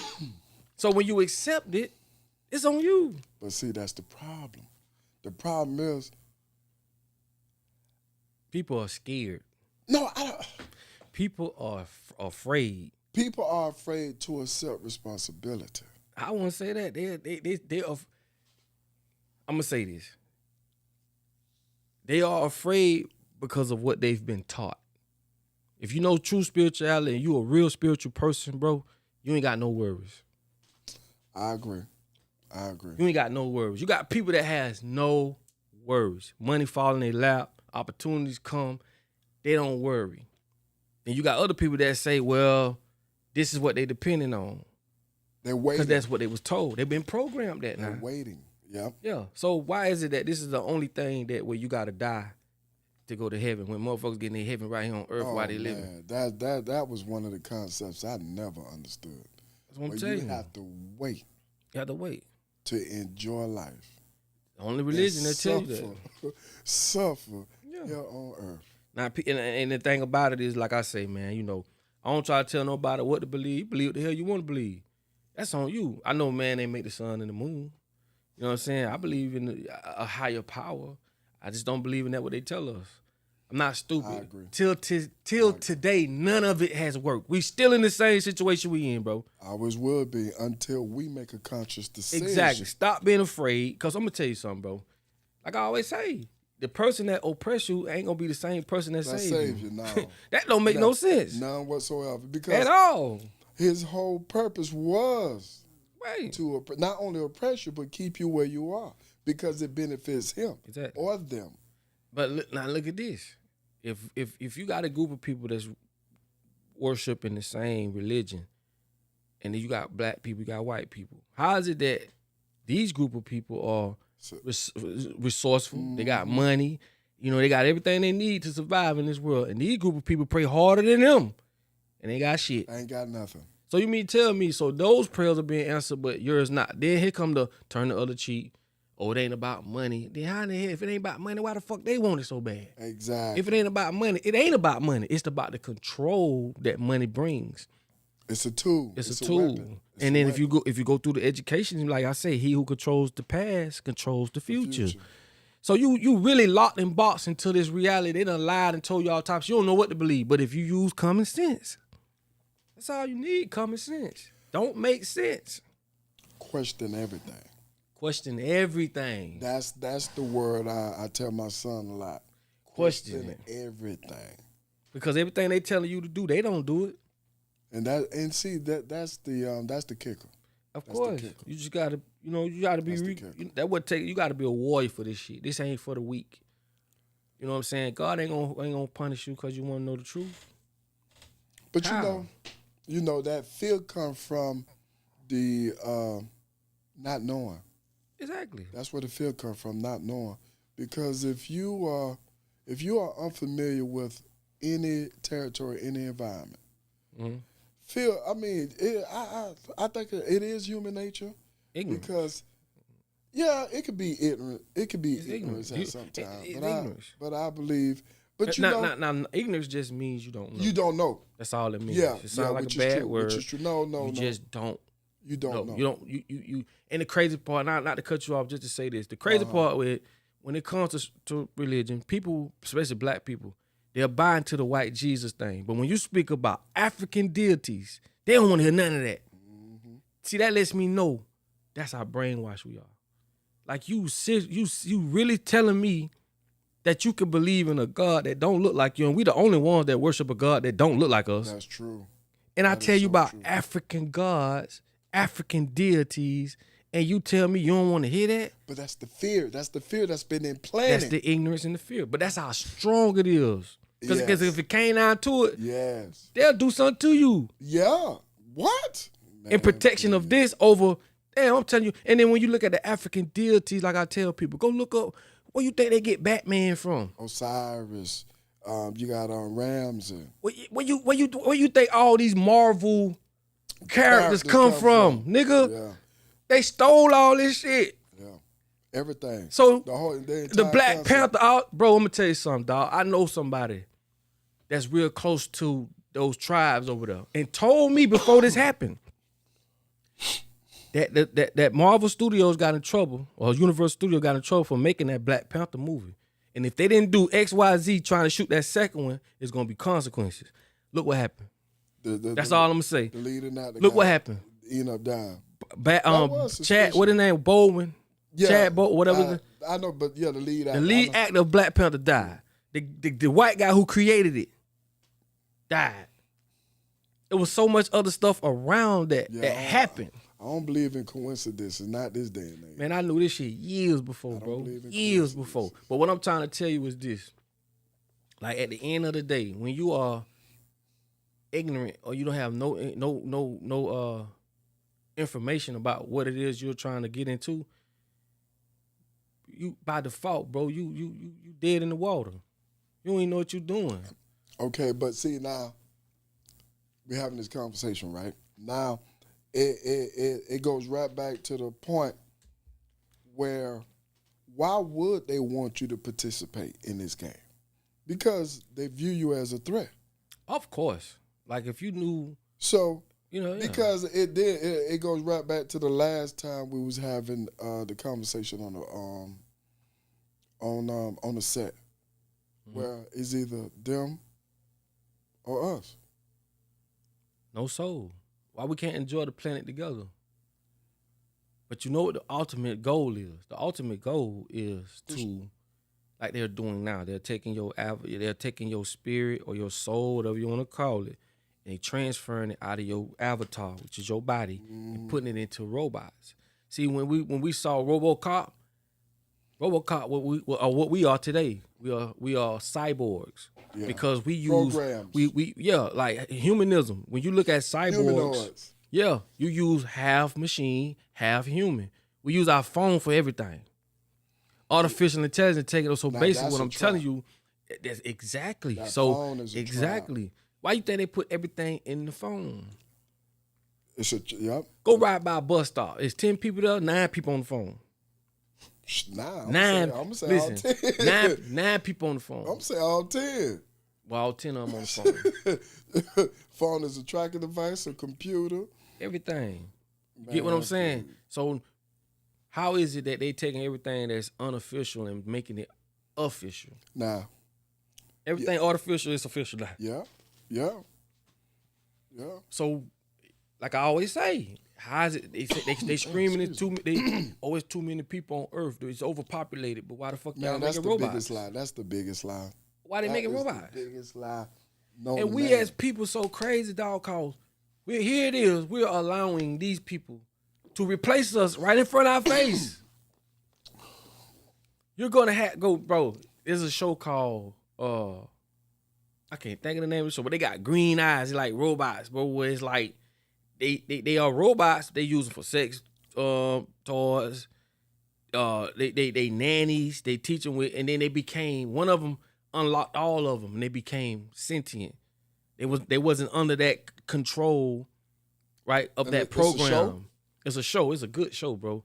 So when you accept it, it's on you. But see, that's the problem. The problem is, People are scared. no, I don't. People are afraid. People are afraid to accept responsibility. I won't say that. They are. I'm gonna say this. They are afraid because of what they've been taught. If you know true spirituality and you a real spiritual person, bro, you ain't got no worries. I agree. You ain't got no worries. You got people that has no worries. Money fall in their lap, opportunities come, they don't worry. And you got other people that say, well, this is what they depending on. They're waiting. Because that's what they was told. They've been programmed that They're now. waiting. Yep. Yeah. So why is it that this is the only thing that where you gotta die to go to heaven when motherfuckers getting their heaven right here on earth while they living? That was one of the concepts I never understood. That's what I'm Where telling you you. have to wait You have to wait. to enjoy life. The only religion that tell you that. Suffer Yeah. here on earth. Now, and the thing about it is, like I say, man, I don't try to tell nobody what to believe. Believe what the hell you want to believe. That's on you. I know man ain't make the sun and the moon. You know what I'm saying? I believe in a higher power. I just don't believe in that what they tell us. I'm not stupid. I agree. Till today, none of it has worked. We still in the same situation we in, bro. Always will be until we make a conscious decision. Exactly. Stop being afraid. Because I'm going to tell you something, bro. Like I always say, the person that oppress you ain't going to be the same person that save you. No. That don't make no sense. None whatsoever. Because At all. his whole purpose was Right. to not only oppress you, but keep you where you are because it benefits him Exactly. or them. But now look at this. If you got a group of people that's worshiping the same religion, and then you got black people, you got white people, how is it that these group of people are resourceful? They got money, they got everything they need to survive in this world, and these group of people pray harder than them, and they got shit. I ain't got nothing. So you mean tell me, so those prayers are being answered, but yours not? Then here come the turn the other cheek. Oh, it ain't about money. Then how in the hell, if it ain't about money, why the fuck they want it so bad? Exactly. If it ain't about money, it ain't about money. It's about the control that money brings. It's a tool. It's a tool. weapon. It's And a then weapon. if you go through the education, like I say, he who controls the past controls the future. So you really locked in box into this reality. They done lied and told you all types. You don't know what to believe. But if you use common sense, that's all you need, common sense. Don't make sense. Question everything. Question everything. That's the word I tell my son a lot. Question it. everything. Because everything they telling you to do, they don't do it. And see that's the kicker. Of That's the course. kicker. You just gotta, you gotta be, That's the kicker. you gotta be a warrior for this shit. This ain't for the weak. You know what I'm saying? God ain't gonna punish you because you want to know the truth. But How? you know that fear comes from the not knowing. Exactly. That's where the fear comes from, not knowing. Because if you are unfamiliar with any territory, any environment, fear. I mean, I think it is human nature. Ignorance. Because it could be ignorant. It could be It's ignorance ignorant. at some time. It's But ignorance. but I believe. But Now, ignorance just means you don't know. you don't know. That's all it means. Yeah, It sounds like which a is bad true, word. which is true. No, You just don't. You don't know. You don't. You. And the crazy part, not to cut you off, just to say this. The crazy part with when it comes to religion, people, especially black people, they're buying to the white Jesus thing. But when you speak about African deities, they don't want to hear none of that. See, that lets me know that's how brainwashed we are. Like you really telling me that you can believe in a God that don't look like you, and we the only ones that worship a God that don't look like us. That's true. And I That is tell you so about true. African gods, African deities, and you tell me you don't want to hear that? But that's the fear. That's the fear that's been implanted. That's the ignorance and the fear. But that's how strong it is. Because Yes. if it came down to it, Yes. they'll do something to you Yeah. What? in protection of this over. Damn, I'm telling you. And then when you look at the African deities, like I tell people, go look up where you think they get Batman from. Osiris. You got Ramsey. Where you think all these Marvel characters come from, nigga? Yeah. They stole all this shit. Yeah. Everything. So the the entire Black concept. Panther, bro, I'm gonna tell you something, dog. I know somebody that's real close to those tribes over there, and told me before this happened that Marvel Studios got in trouble, or Universal Studios got in trouble for making that Black Panther movie. And if they didn't do XYZ trying to shoot that second one, it's gonna be consequences. Look what happened. That's all I'm gonna say. The leader, not the Look guy, what happened. End up dying. Chad, was suspicious. what his name? Baldwin. Yeah, Chad Baldwin, whatever. I know, but yeah, the lead. The lead actor of Black Panther died. The white guy who created it died. There was so much other stuff around that happened. I don't believe in coincidences. Not this day and age. Man, I knew this shit years before, bro. believe in Years coincidences. before. But what I'm trying to tell you is this. Like, at the end of the day, when you are ignorant or you don't have no information about what it is you're trying to get into, you by default, bro, you dead in the water. You don't even know what you're doing. Okay, but see now, we're having this conversation, right? Now, it goes right back to the point where why would they want you to participate in this game? Because they view you as a threat. Of course. Like if you knew, So, yeah. because it goes right back to the last time we was having the conversation on the set, where it's either them or us. No soul. Why we can't enjoy the planet together? But you know what the ultimate goal is? The ultimate goal is to, like they're doing now, they're taking your spirit or your soul, whatever you want to call it, and they transferring it out of your avatar, which is your body, and putting it into robots. See, when we saw RoboCop, what we are today, we are cyborgs. Yeah. Because we use Programs. we like humanism. When you look at cyborgs, Humanoids. yeah, you use half machine, half human. We use our phone for everything. Artificial intelligence taking it. So Now, basically, that's what a I'm telling you, that's exactly. That So phone is a exactly. Why you think they put everything in the phone? It's yep. Go ride by a bus stop. It's 10 people there, 9 people on the phone. Nah, I'm gonna say all 10. nine people on the phone. I'm gonna say all 10. Well, all 10 of them on the phone. Phone is a tracking device, a computer. Everything. You get what I'm saying? So how is it that they taking everything that's unofficial and making it official? Nah. Everything artificial is official now. Yeah. So, like I always say, how is it? They screaming it's it's too many people on Earth. It's overpopulated. But why the fuck y'all Man, that's making the robots? biggest lie. That's the biggest lie. Why they making robots? The biggest lie. No, And we as people so crazy, dog, cause here it is. We're allowing these people to replace us right in front of our face. You're gonna go, bro. There's a show called I can't think of the name of the show, but they got green eyes. They're like robots, bro. Where it's like they are robots. They use them for sex toys. They nannies. They teach them with, and then they became one of them. Unlocked all of them, and they became sentient. They wasn't under that control, right, of that program. It's a show. It's a good show, bro.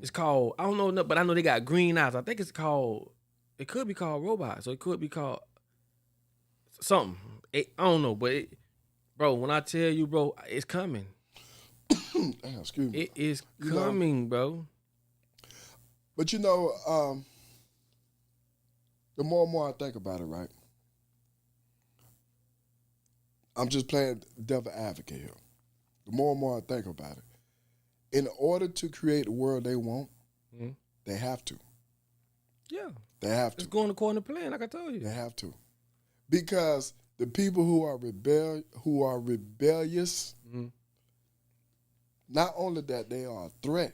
It's called, I don't know, but I know they got green eyes. I think it could be called Robots, or it could be called something. I don't know, but bro, when I tell you, bro, it's coming. Excuse me. It is coming, bro. But the more and more I think about it, right? I'm just playing devil advocate here. The more and more I think about it, in order to create the world they want, they have to. Yeah. They have to. It's going according to plan, like I told you. They have to. Because the people who are rebellious, not only that they are a threat,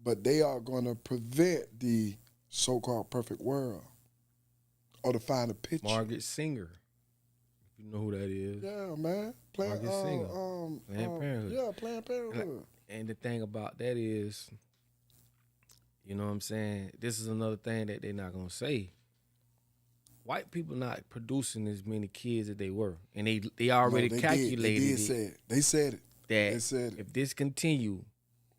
but they are going to prevent the so-called perfect world or to find a picture. Margaret Singer. You know who that is. Yeah, man. Margaret Singer. Planned Parenthood. Yeah, Planned Parenthood. And the thing about that is, you know what I'm saying? This is another thing that they're not going to say. White people not producing as many kids as they were. And they already calculated They said it. That if this continue,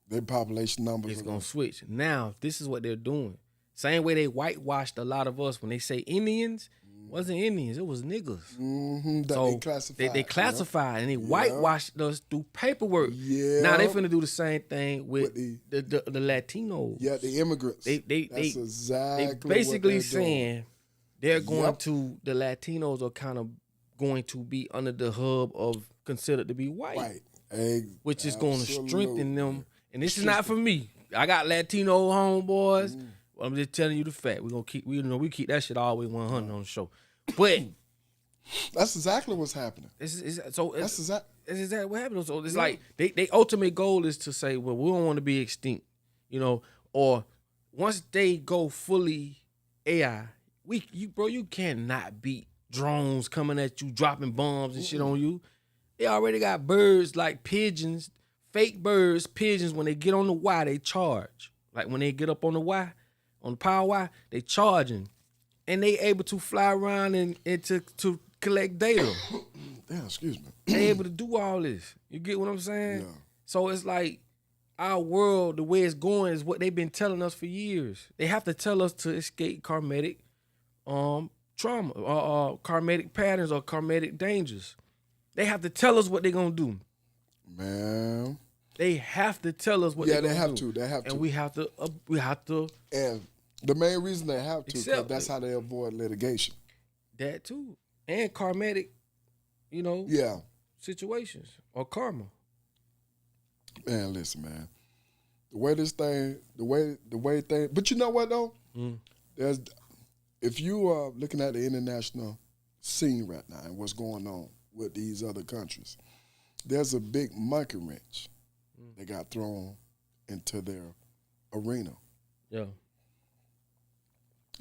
their population numbers it's going to switch. Now, this is what they're doing. Same way they whitewashed a lot of us when they say Indians. Wasn't Indians, it was niggas. Mm-hmm, so they classified and they whitewashed us through paperwork. Yeah. Now they finna do the same thing with the Latinos. Yeah, the immigrants. They basically saying they're going to, the Latinos are kind of going to be under the hub of considered to be white. Which is going to strengthen them. And this is not for me. I got Latino homeboys. I'm just telling you the fact. We're gonna we keep that shit all the way 100 on the show. But that's exactly what's happening. That's exactly what happened. So it's like they ultimate goal is to say, well, we don't want to be extinct, or once they go fully AI, you cannot beat drones coming at you, dropping bombs and shit on you. They already got birds like pigeons, fake birds, pigeons. When they get on the Y, they charge. Like when they get up on the Y, on the power Y, they charging. And they able to fly around and to collect data. Damn, excuse me. They able to do all this. You get what I'm saying? Yeah. So it's like our world, the way it's going is what they've been telling us for years. They have to tell us to escape karmatic trauma, or karmatic patterns or karmatic dangers. They have to tell us what they're gonna do. Man. They have to tell us what they're gonna do. They have to. And we have to And the main reason they have to, because accept that's it. how they avoid litigation. That too. And karmatic, Yeah. situations or karma. Man, listen, man. The way thing, but you know what though? If you are looking at the international scene right now and what's going on with these other countries, there's a big monkey wrench that got thrown into their arena. Yeah.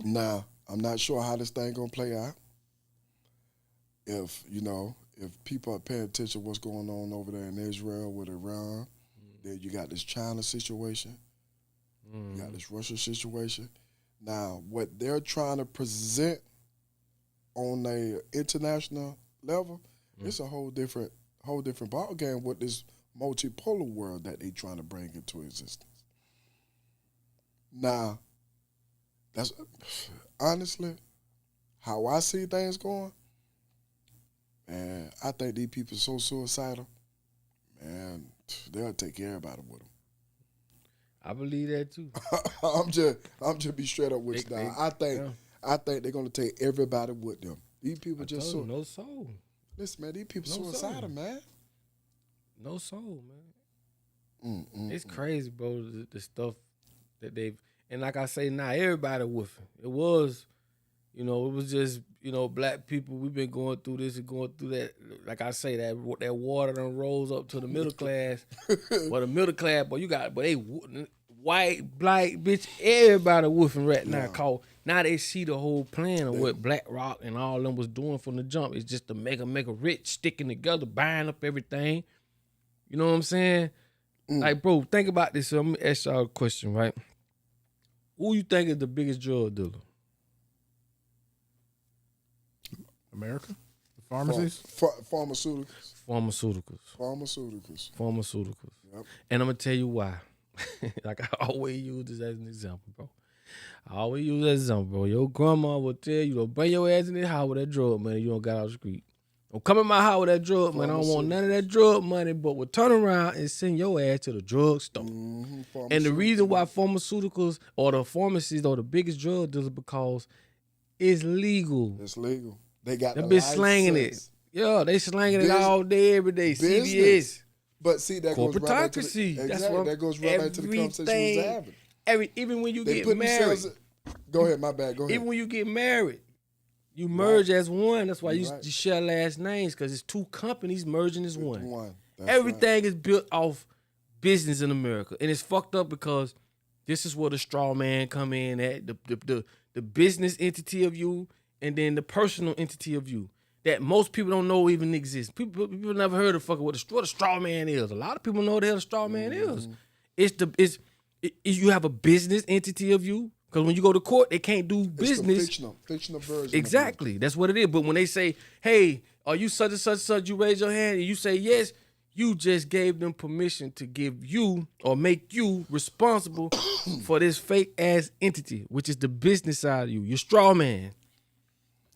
Now, I'm not sure how this thing gonna play out. If people are paying attention to what's going on over there in Israel with Iran, then you got this China situation, you got this Russia situation. Now, what they're trying to present on a international level, it's a whole different ball game with this multipolar world that they're trying to bring into existence. Now, that's honestly how I see things going. Man, I think these people are so suicidal. Man, they'll take everybody with them. I believe that too. I'm just be straight up with you now. I think they're gonna take everybody with them. These people just so no soul. Listen, man, these people No suicidal, soul. man. No soul, man. It's crazy, bro. The stuff that they've, and like I say, now everybody woofing. It was, it was just, black people. We've been going through this and going through that. Like I say, that water done rolls up to the middle class. But the middle class, but they white, black, bitch, everybody woofing right now. Now they see the whole plan of what Black Rock and all them was doing from the jump. It's just to make a rich, sticking together, buying up everything. You know what I'm saying? Like, bro, think about this. So I'm gonna ask y'all a question, right? Who you think is the biggest drug dealer? America? The pharmacies? Pharmaceuticals. Yep. And I'm gonna tell you why. Like I always use this as an example, bro. Your grandma will tell you, don't bring your ass in this house with that drug money you don't got out the street. Don't come in my house with that drug money. I don't want none of that drug money, but we'll turn around and send your ass to the drug store. And the reason why pharmaceuticals or the pharmacies are the biggest drug dealers because it's legal. It's legal. They got Them the bitch slanging it. license. Yeah, they slanging it all day, every day. Business. CVS. But see, that goes right back to Corporatocracy. that goes right back to the conversation we was having. Even when you They get put married. themselves. Go ahead, my bad. Go ahead. Even when you get married, you merge as one. That's why you Right. share last names, because it's two companies merging as one. That's Everything is built off business in America, and it's fucked up because this is where the straw man come in at the business entity of you, and then the personal entity of you that most people don't know even exists. People never heard of what a straw man is. A lot of people know what the hell a straw man is. You have a business entity of you. Because when you go to court, they can't do business. It's the fictional version. Exactly. That's what it is. But when they say, hey, are you such and such and such, you raise your hand and you say yes, you just gave them permission to give you or make you responsible for this fake ass entity, which is the business side of you. You're straw man.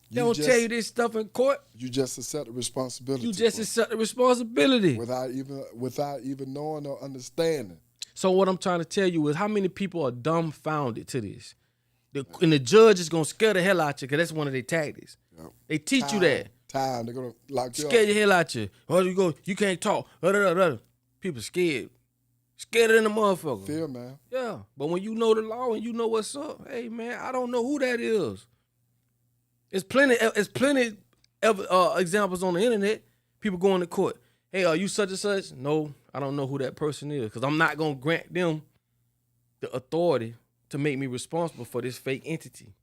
They don't tell you this stuff in court. You just accept the responsibility. You just accept the responsibility. without even knowing or understanding. So what I'm trying to tell you is how many people are dumbfounded to this. And the judge is going to scare the hell out you because that's one of their tactics. Yep. They teach you that. They're going to lock you Scare up. the hell out you. Oh, you can't talk. People scared. Scared than the motherfucker. Fear, man. Yeah. But when you know the law and you know what's up, hey, man, I don't know who that is. It's plenty of examples on the internet. People going to court. Hey, are you such and such? No, I don't know who that person is because I'm not going to grant them the authority to make me responsible for this fake entity.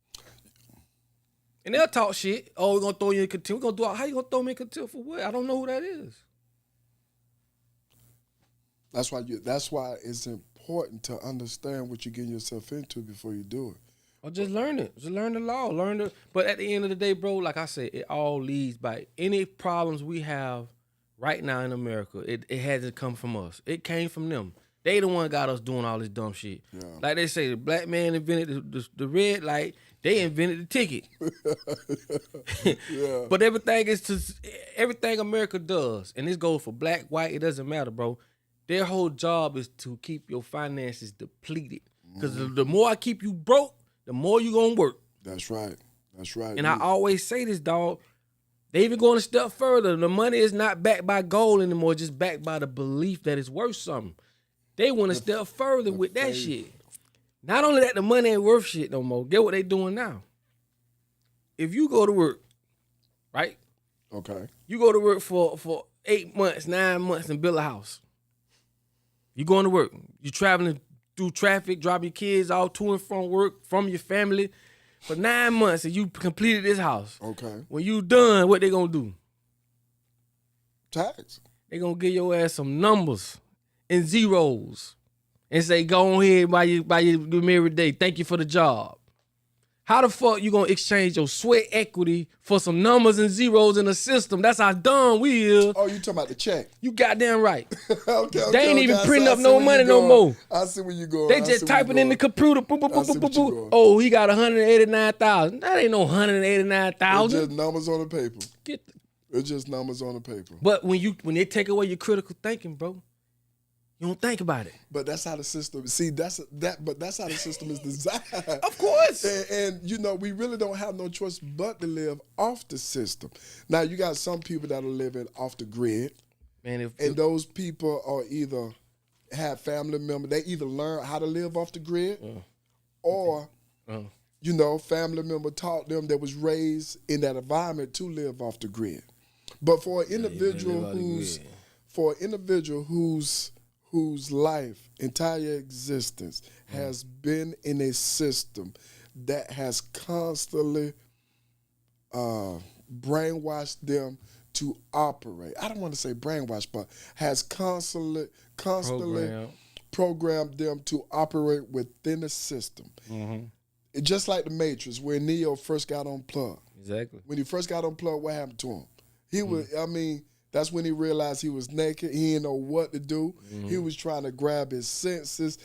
And they'll talk shit. Oh, we're gonna throw you in contempt. We're gonna do all, how you gonna throw me in contempt for what? I don't know who that is. That's why it's important to understand what you're getting yourself into before you do it. Or just learn it. Just learn the law. But at the end of the day, bro, like I said, it all leads by any problems we have right now in America. It hasn't come from us. It came from them. They the one got us doing all this dumb shit. Yeah. Like they say, the black man invented the red light. They invented the ticket. Yeah. But everything America does, and this goes for black, white, it doesn't matter, bro. Their whole job is to keep your finances depleted. Because the more I keep you broke, the more you gonna work. That's right. That's right. And I always say this, dog. They even going a step further. The money is not backed by gold anymore, just backed by the belief that it's worth something. They want to step further with that shit. Not only that, the money ain't worth shit no more. Get what they doing now. If you go to work, right? Okay. You go to work for 8 months, 9 months and build a house. You going to work. You traveling through traffic, drop your kids all to and from work, from your family for 9 months and you completed this house. Okay. When you done, what they gonna do? Tax. They gonna give your ass some numbers and zeros and say, go on here by your married day. Thank you for the job. How the fuck you gonna exchange your sweat equity for some numbers and zeros in a system? That's how dumb we is. Oh, you talking about the check? You goddamn right. Okay. They ain't even I printing see- up I no see where money you no going. more. I see where you going. They I just see where typing you in the going. computer. Boop, boop, I boop, see boop, what boop, you boop. going. Oh, he got 189,000. That ain't no It's 189,000. just numbers on the paper. Get the- It's just numbers on the paper. But when they take away your critical thinking, bro, you don't think about it. But that's how the system. See, that's how the system is designed. Of course. And you know, we really don't have no choice but to live off the system. Now, you got some people that are living off the grid, Man, and those people are either have family members. They either learn how to live off the grid, or you know, family member taught them that was raised in that environment to live off the grid. But for an individual whose life, entire existence has been in a system that has constantly brainwashed them to operate. I don't want to say brainwashed, but has constantly programmed them to operate within the system. It, just like the Matrix, where Neo first got unplugged. Exactly. When he first got unplugged, what happened to him? He was, I mean, that's when he realized he was naked. He didn't know what to do. He was trying to grab his senses.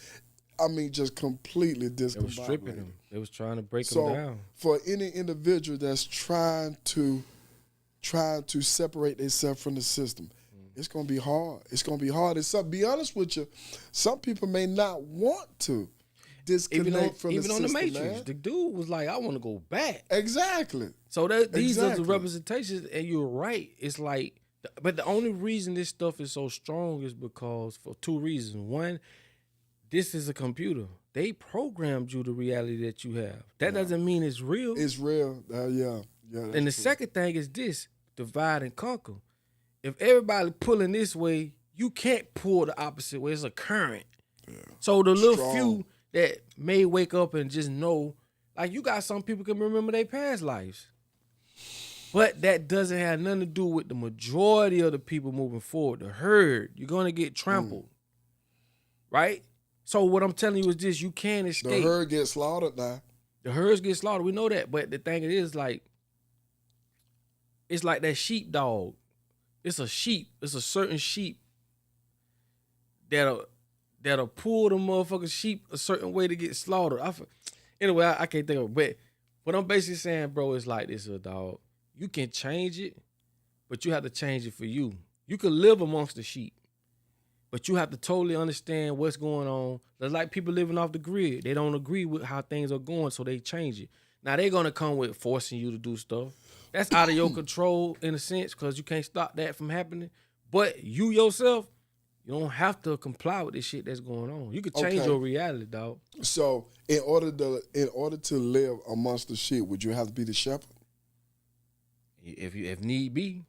I mean, just completely They was discombobulated. stripping him. They was trying to break him So down. for any individual that's trying to separate themselves from the system, it's gonna be hard. It's gonna be hard. And so, be honest with you, some people may not want to disconnect from the Even system. on the Matrix, man. the dude was like, I want to go back. Exactly. So these are the Exactly. representations, and you're right. It's like, but the only reason this stuff is so strong is because for two reasons. One, this is a computer. They programmed you the reality that you have. That doesn't mean it's real. It's real. Yeah. And the that's true. second thing is this: divide and conquer. If everybody pulling this way, you can't pull the opposite way. It's a current. So the little Strong. few that may wake up and just know, like you got some people can remember their past lives. But that doesn't have nothing to do with the majority of the people moving forward. The herd, you're going to get trampled. Right? So what I'm telling you is this: you can't The escape. herd gets slaughtered now. The herds get slaughtered. We know that. But the thing is, like, it's like that sheepdog. It's a sheep. It's a certain sheep that'll pull the motherfucking sheep a certain way to get slaughtered. Anyway, I can't think of it. But what I'm basically saying, bro, is like this, dog. You can change it, but you have to change it for you. You can live amongst the sheep, but you have to totally understand what's going on. There's like people living off the grid. They don't agree with how things are going, so they change it. Now, they're going to come with forcing you to do stuff. That's out of your control in a sense because you can't stop that from happening. But you yourself, you don't have to comply with this shit that's going on. You can change Okay. your reality, dog. So in order to live amongst the sheep, would you have to be the shepherd? If need be.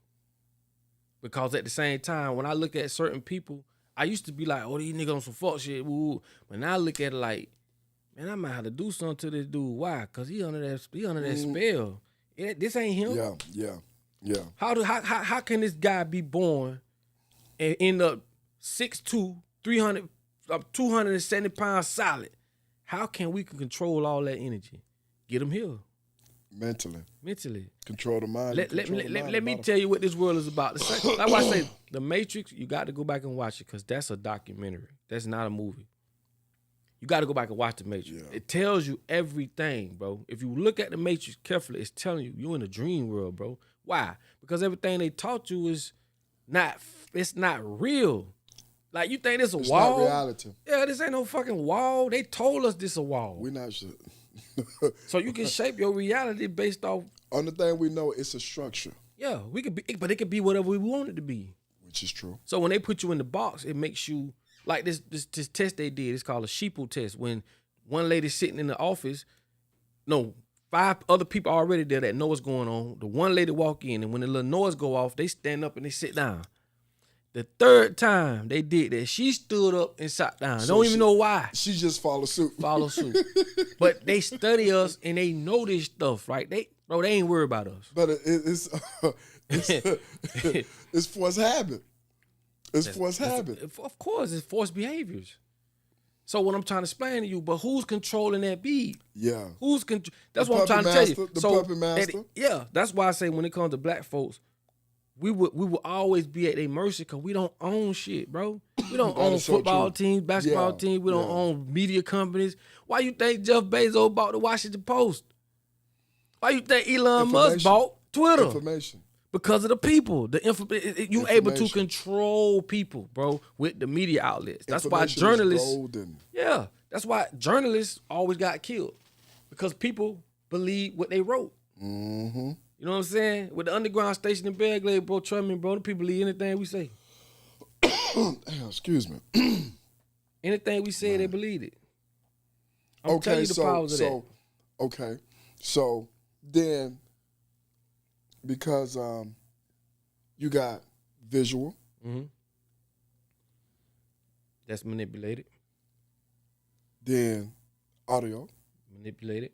Because at the same time, when I look at certain people, I used to be like, oh, these niggas on some fuck shit. Woo. But now I look at it like, man, I might have to do something to this dude. Why? Because he under that spell. This ain't him. Yeah. How can this guy be born and end up 6'2", 270 pounds solid? How can we control all that energy? Get him here. Mentally. Control the mind. Let me tell you what this world is about. That's why I say The Matrix, you got to go back and watch it because that's a documentary. That's not a movie. You got to go back and watch The Matrix. Yeah. It tells you everything, bro. If you look at The Matrix carefully, it's telling you you're in a dream world, bro. Why? Because everything they taught you is not real. Like, you think it's a wall? It's not reality. Yeah, this ain't no fucking wall. They told us this a wall. We're not sure. So you can shape your reality based off. On the thing we know, it's a structure. Yeah, but it could be whatever we want it to be. Which is true. So when they put you in the box, it makes you, like this test they did, it's called a sheeple test. When one lady's sitting in the office, 5 other people already there that know what's going on. The one lady walk in, and when the little noise go off, they stand up and they sit down. The third time they did that, she stood up and sat down. So don't even know why. She just followed suit. But they study us and they know this stuff, right? They ain't worried about us. But it's forced habit. It's forced habit. Of course, it's forced behaviors. So what I'm trying to explain to you, but who's controlling that beat? Yeah. That's what I'm trying to tell you. The puppet master. That's why I say when it comes to black folks, we will always be at their mercy because we don't own shit, bro. We don't own football teams, basketball teams. We don't own media companies. Why you think Jeff Bezos bought the Washington Post? Why you think Elon Musk bought Twitter? Information. Because of the people. You able to control people, bro, with the media outlets. That's why journalists. Yeah, that's why journalists always got killed because people believe what they wrote. Mm-hmm. You know what I'm saying? With the underground station in Bearglade, bro, trust me, bro, the people believe anything we say. Excuse me. Anything we say, they believe it. I'm telling you the powers of that. Okay, so then, because you got visual. Mm-hmm. That's manipulated. Then audio. Manipulated.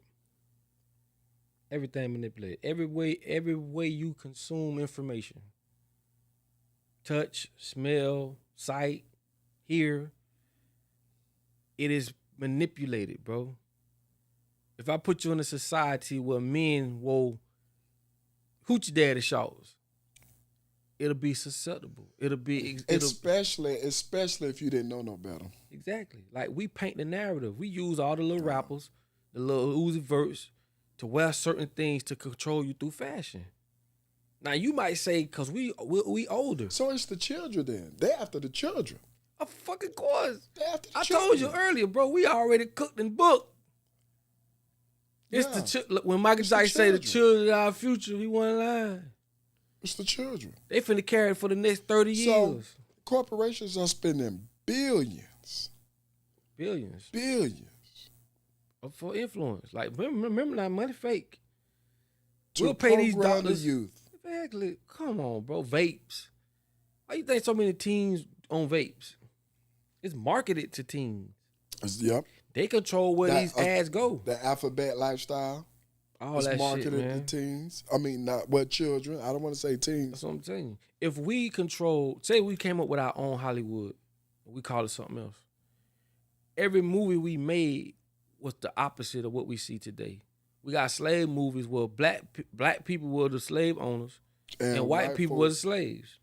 Everything manipulated. Every way you consume information. Touch, smell, sight, hear. It is manipulated, bro. If I put you in a society where men will hoochie daddy shorts, it'll be susceptible. Especially if you didn't know no better. Exactly. Like, we paint the narrative. We use all the little rappers, the little Uzi Verts, to wear certain things to control you through fashion. Now, you might say, because we older. So it's the children then. They're after the children. Of fucking course. They're after the I children. told you earlier, bro, we already cooked and booked. It's when Michael Jackson say the children are our future, he wasn't lying. It's the children. They finna carry it for the next 30 years. So corporations are spending billions. For influence. Like, remember that money fake. We'll pay these doctors. Youth. Exactly. Come on, bro. Vapes. Why you think so many teens on vapes? It's marketed to teens. Yep. They control where these ads go. The alphabet lifestyle. All that marketed shit, man. to teens. I mean, children. I don't want to say teens. That's what I'm saying. If we control, say we came up with our own Hollywood, we call it something else. Every movie we made was the opposite of what we see today. We got slave movies where black people were the slave owners and white people were the slaves.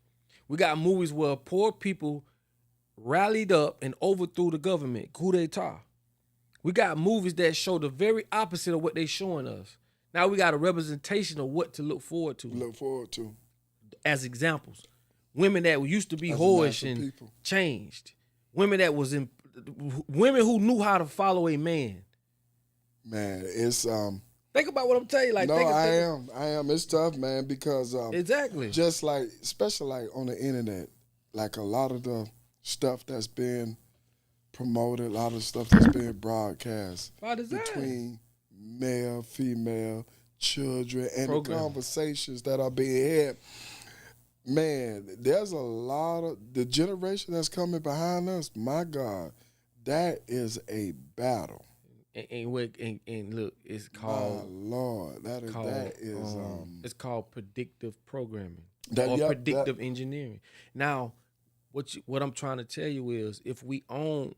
We got movies where poor people rallied up and overthrew the government, coup d'etat. We got movies that show the very opposite of what they showing us. Now we got a representation of what to look forward to. As examples. Women that used to be whorish and changed. Women who knew how to follow a man. Man, it's think about what I'm telling you. Like, I am. It's tough, man, because exactly. Just like, especially like on the internet, like a lot of the stuff that's being promoted, a lot of stuff that's being broadcast between male, female, children, and the conversations that are being had. Man, there's a lot of the generation that's coming behind us. My God, that is a battle. and look, it's Oh called Lord, that is it's called predictive programming That- or yep, predictive engineering. Now, what I'm trying to tell you is, if we own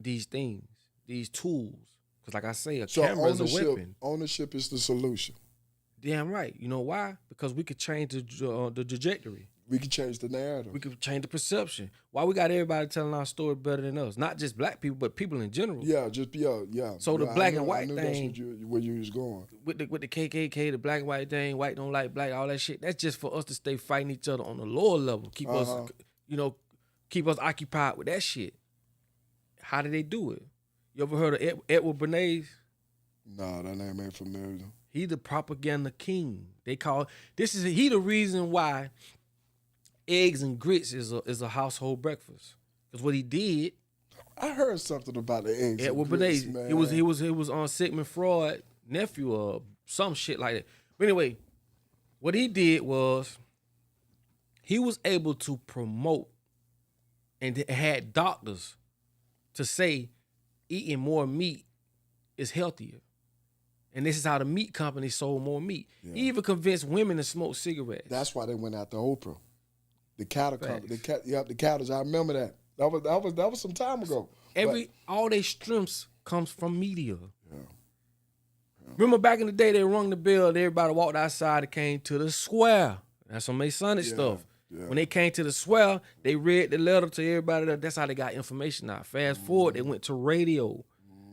these things, these tools, because like I say, a so camera is a weapon. ownership is the solution. Damn right. You know why? Because we could change the trajectory. We can change the narrative. We could change the perception. Why we got everybody telling our story better than us? Not just black people, but people in general. Yeah, just yeah. So the Yeah, black I and white knew thing, that's where you was going. with the KKK, the black and white thing, white don't like black, all that shit. That's just for us to stay fighting each other on the lower level. Keep us, keep us occupied with that shit. How did they do it? You ever heard of Edward Bernays? Nah, that name ain't familiar. He the propaganda king. He the reason why eggs and grits is a household breakfast. Because what he did, I heard something about the eggs. Edward and grits, Bernays, man. he was on Sigmund Freud nephew or some shit like that. But anyway, what he did was he was able to promote and had doctors to say eating more meat is healthier. And this is how the meat company sold more meat. Yeah. He even convinced women to smoke cigarettes. That's why they went after Oprah. The cattle company. Facts. The cattle. I remember that. That was some time ago. All their strengths comes from media. Yeah. Remember back in the day, they rung the bell, everybody walked outside and came to the square. That's some Masonic stuff. Yeah. When they came to the square, they read the letter to everybody. That's how they got information out. Fast forward, they went to radio.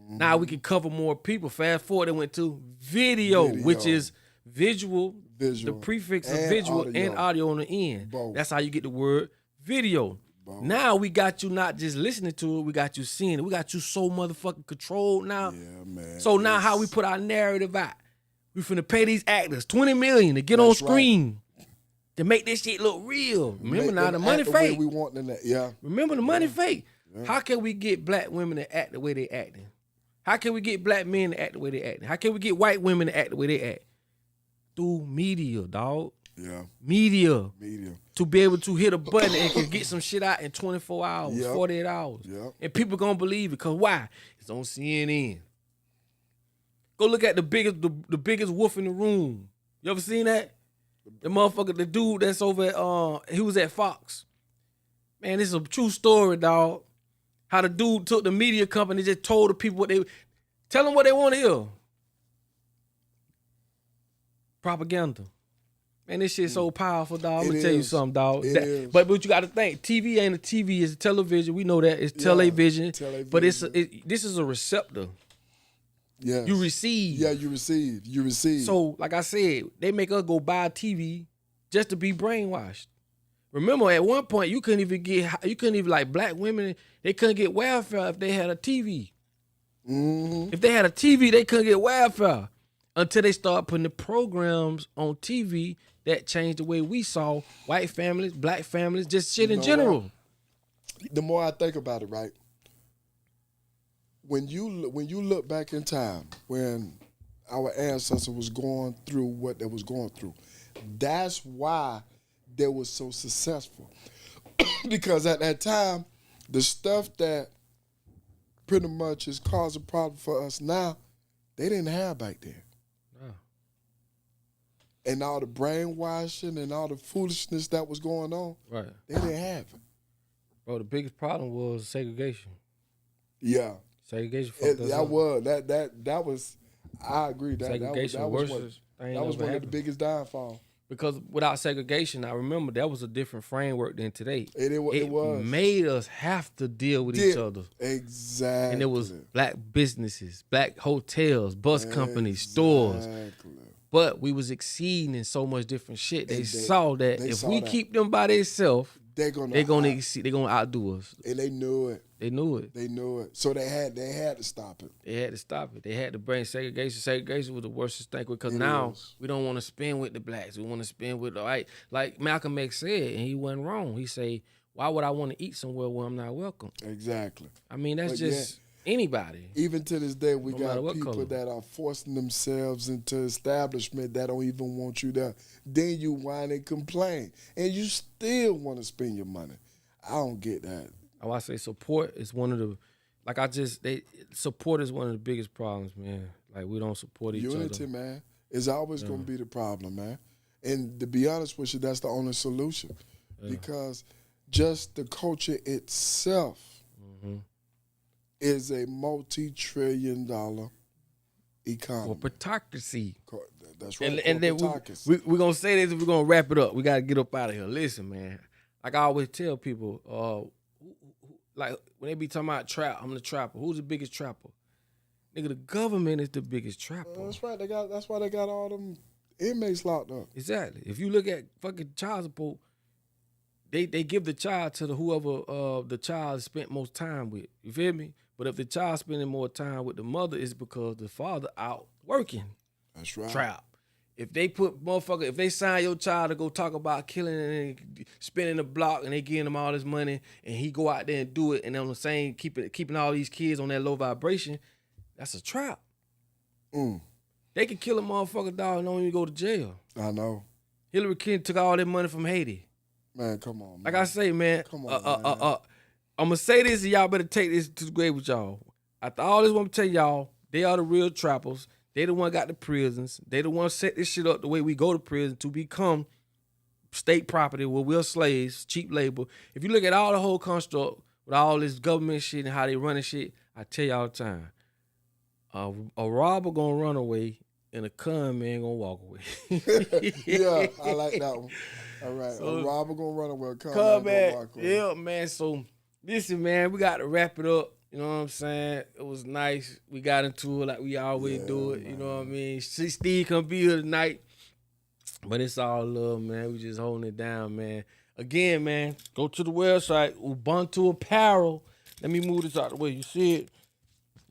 Now we can cover more people. Fast forward, they went to video. Which is visual. The prefix of and visual audio. and audio on the end. Both. That's how you get the word video. Both. Now we got you not just listening to it, we got you seeing it. We got you so motherfucking controlled now. Yeah, man. So now how we put our narrative out? We finna pay these actors $20 million to get That's on screen to make this shit look real. Remember now the money act the way fake. we want them to, yeah. Remember the money fake. How can we get black women to act the way they acting? How can we get black men to act the way they acting? How can we get white women to act the way they act? Through media, dog. Yeah. Media. Media. To be able to hit a button and can get some shit out in 24 hours, Yep. 48 hours. Yep. And people gonna believe it. Cause why? It's on CNN. Go look at the biggest wolf in the room. You ever seen that? The motherfucker, the dude that's over at he was at Fox. Man, this is a true story, dog. How the dude took the media company, just told the people tell them what they want to hear. Propaganda. Man, this shit's so powerful, dog. I'm gonna tell you something, dog. It is. But you got to think, TV ain't a TV, it's a television. We know that it's television. But this is a receptor. Yeah. You receive. Yeah, you receive. You receive. So, like I said, they make us go buy TV just to be brainwashed. Remember, at one point, you couldn't even like black women, they couldn't get welfare if they had a TV. Mm-hmm. If they had a TV, they couldn't get welfare until they start putting the programs on TV that changed the way we saw white families, black families, just shit in general. The more I think about it, right? When you look back in time, when our ancestors was going through what they was going through, that's why they was so successful. Because at that time, the stuff that pretty much is causing problems for us now, they didn't have back then. No. And all the brainwashing and all the foolishness that was going on, Right. they didn't have it. Bro, the biggest problem was segregation. Yeah. Segregation fucked us That up. was that was. I agree. Segregation that was was worse one, thing that was ever one of the happened. biggest downfall. Because without segregation, I remember that was a different framework than today. It was. Made us have to deal with each other. Exactly. And it was black businesses, black hotels, bus companies, stores. Exactly. But we was exceeding in so much different shit. They And saw that they if saw we that. keep them by themselves, They're gonna exceed, they're gonna outdo us. and they knew it. They knew it. They knew it. So they had to stop it. They had to stop it. They had to bring segregation. Segregation was the worst thing because It now is. we don't want to spend with the blacks. We want to spend with the white. Like Malcolm X said, and he wasn't wrong. He say, "Why would I want to eat somewhere where I'm not welcome?" Exactly. I mean, that's But just anybody. Even to this day, we No matter got what people color. that are forcing themselves into establishment that don't even want you there. Then you whine and complain, and you still want to spend your money. I don't get that. I say support is one of the like support is one of the biggest problems, man. Like we don't support each Unity, other. man, is always going to be the problem, man. And to be honest with you, that's the only solution. Because just the culture itself is a multi-trillion-dollar economy. Corporatocracy. That's right. And then we're going to say this and we're going to wrap it up. We got to get up out of here. Listen, man. Like I always tell people, like when they be talking about trap, I'm the trapper. Who's the biggest trapper? Nigga, the government is the biggest trapper. That's right. That's why they got all them inmates locked up. Exactly. If you look at fucking child support, they give the child to whoever the child spent most time with. You feel me? But if the child spending more time with the mother, it's because the father out working. That's right. Trap. If they sign your child to go talk about killing and spinning the block and they giving him all this money and he go out there and do it and on the same keeping all these kids on that low vibration, that's a trap. They can kill a motherfucker, dog, and don't even go to jail. I know. Hillary Clinton took all that money from Haiti. Man, come on, man. Like I say, man, Come on, man. I'm going to say this and y'all better take this to the grave with y'all. After all this, I'm going to tell y'all, they are the real trappers. They the one got the prisons. They the one set this shit up the way we go to prison to become state property where we're slaves, cheap labor. If you look at all the whole construct with all this government shit and how they running shit, I tell you all the time, a robber gonna run away and a con man gonna walk away. Yeah, I like that one. All right, So, a robber gonna run away, Come man. back. Yeah, man. So listen, man, we got to wrap it up. You know what I'm saying? It was nice. We got into it like we always do it. You know what I mean? Steve can be here tonight. But it's all love, man. We just holding it down, man. Again, man, go to the website, Ubuntu Apparel. Let me move this out of the way. You see it?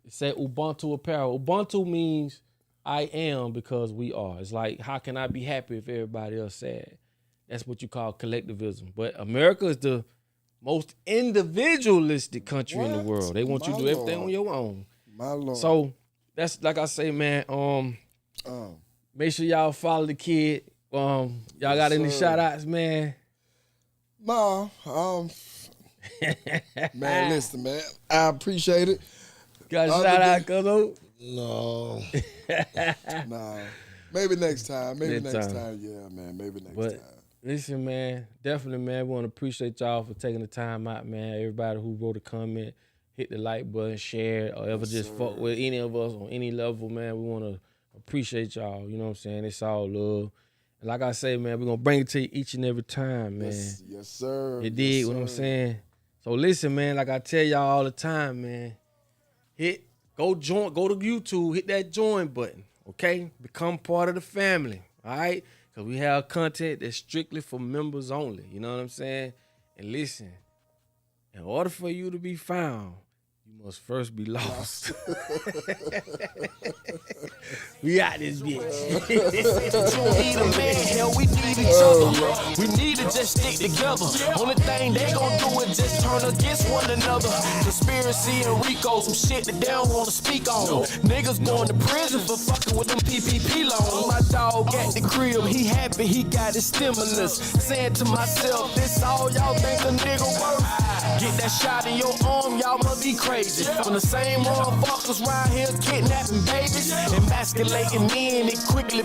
It said Ubuntu Apparel. Ubuntu means I am because we are. It's like, how can I be happy if everybody else sad? That's what you call collectivism. But America is the most individualistic country in the world. They want you to do everything on your own. My Lord. So that's like I say, man. Make sure y'all follow the kid. Y'all got any shout outs, man? No, man, listen, man. I appreciate it. Got a shout out, Cuzzo? No. Nah. Maybe next time. Maybe Next next time. time. Yeah, man. Maybe next But time. listen, man, definitely, man, we want to appreciate y'all for taking the time out, man. Everybody who wrote a comment, hit the like button, share, or ever just fuck with any of us on any level, man. We want to appreciate y'all. You know what I'm saying? It's all love. And like I say, man, we're going to bring it to you each and every time, man. Yes, sir. You dig what I'm saying? So listen, man, like I tell y'all all the time, man, go to YouTube, hit that join button, okay? Become part of the family, all right? Because we have content that's strictly for members only, you know what I'm saying? And listen, in order for you to be found, you must first be lost. We out this bitch. You don't need a man, hell, we need each other. We need to just stick together. Only thing they gon' do is just turn against one another. Conspiracy and RICO, some shit that they don't wanna speak on. Niggas going to prison for fucking with them PPP loans. My dog at the crib, he happy, he got his stimulus. Saying to myself, this all y'all think a nigga worth? Get that shot in your arm, y'all must be crazy. From the same motherfuckers round here kidnapping babies, emasculating men, it quickly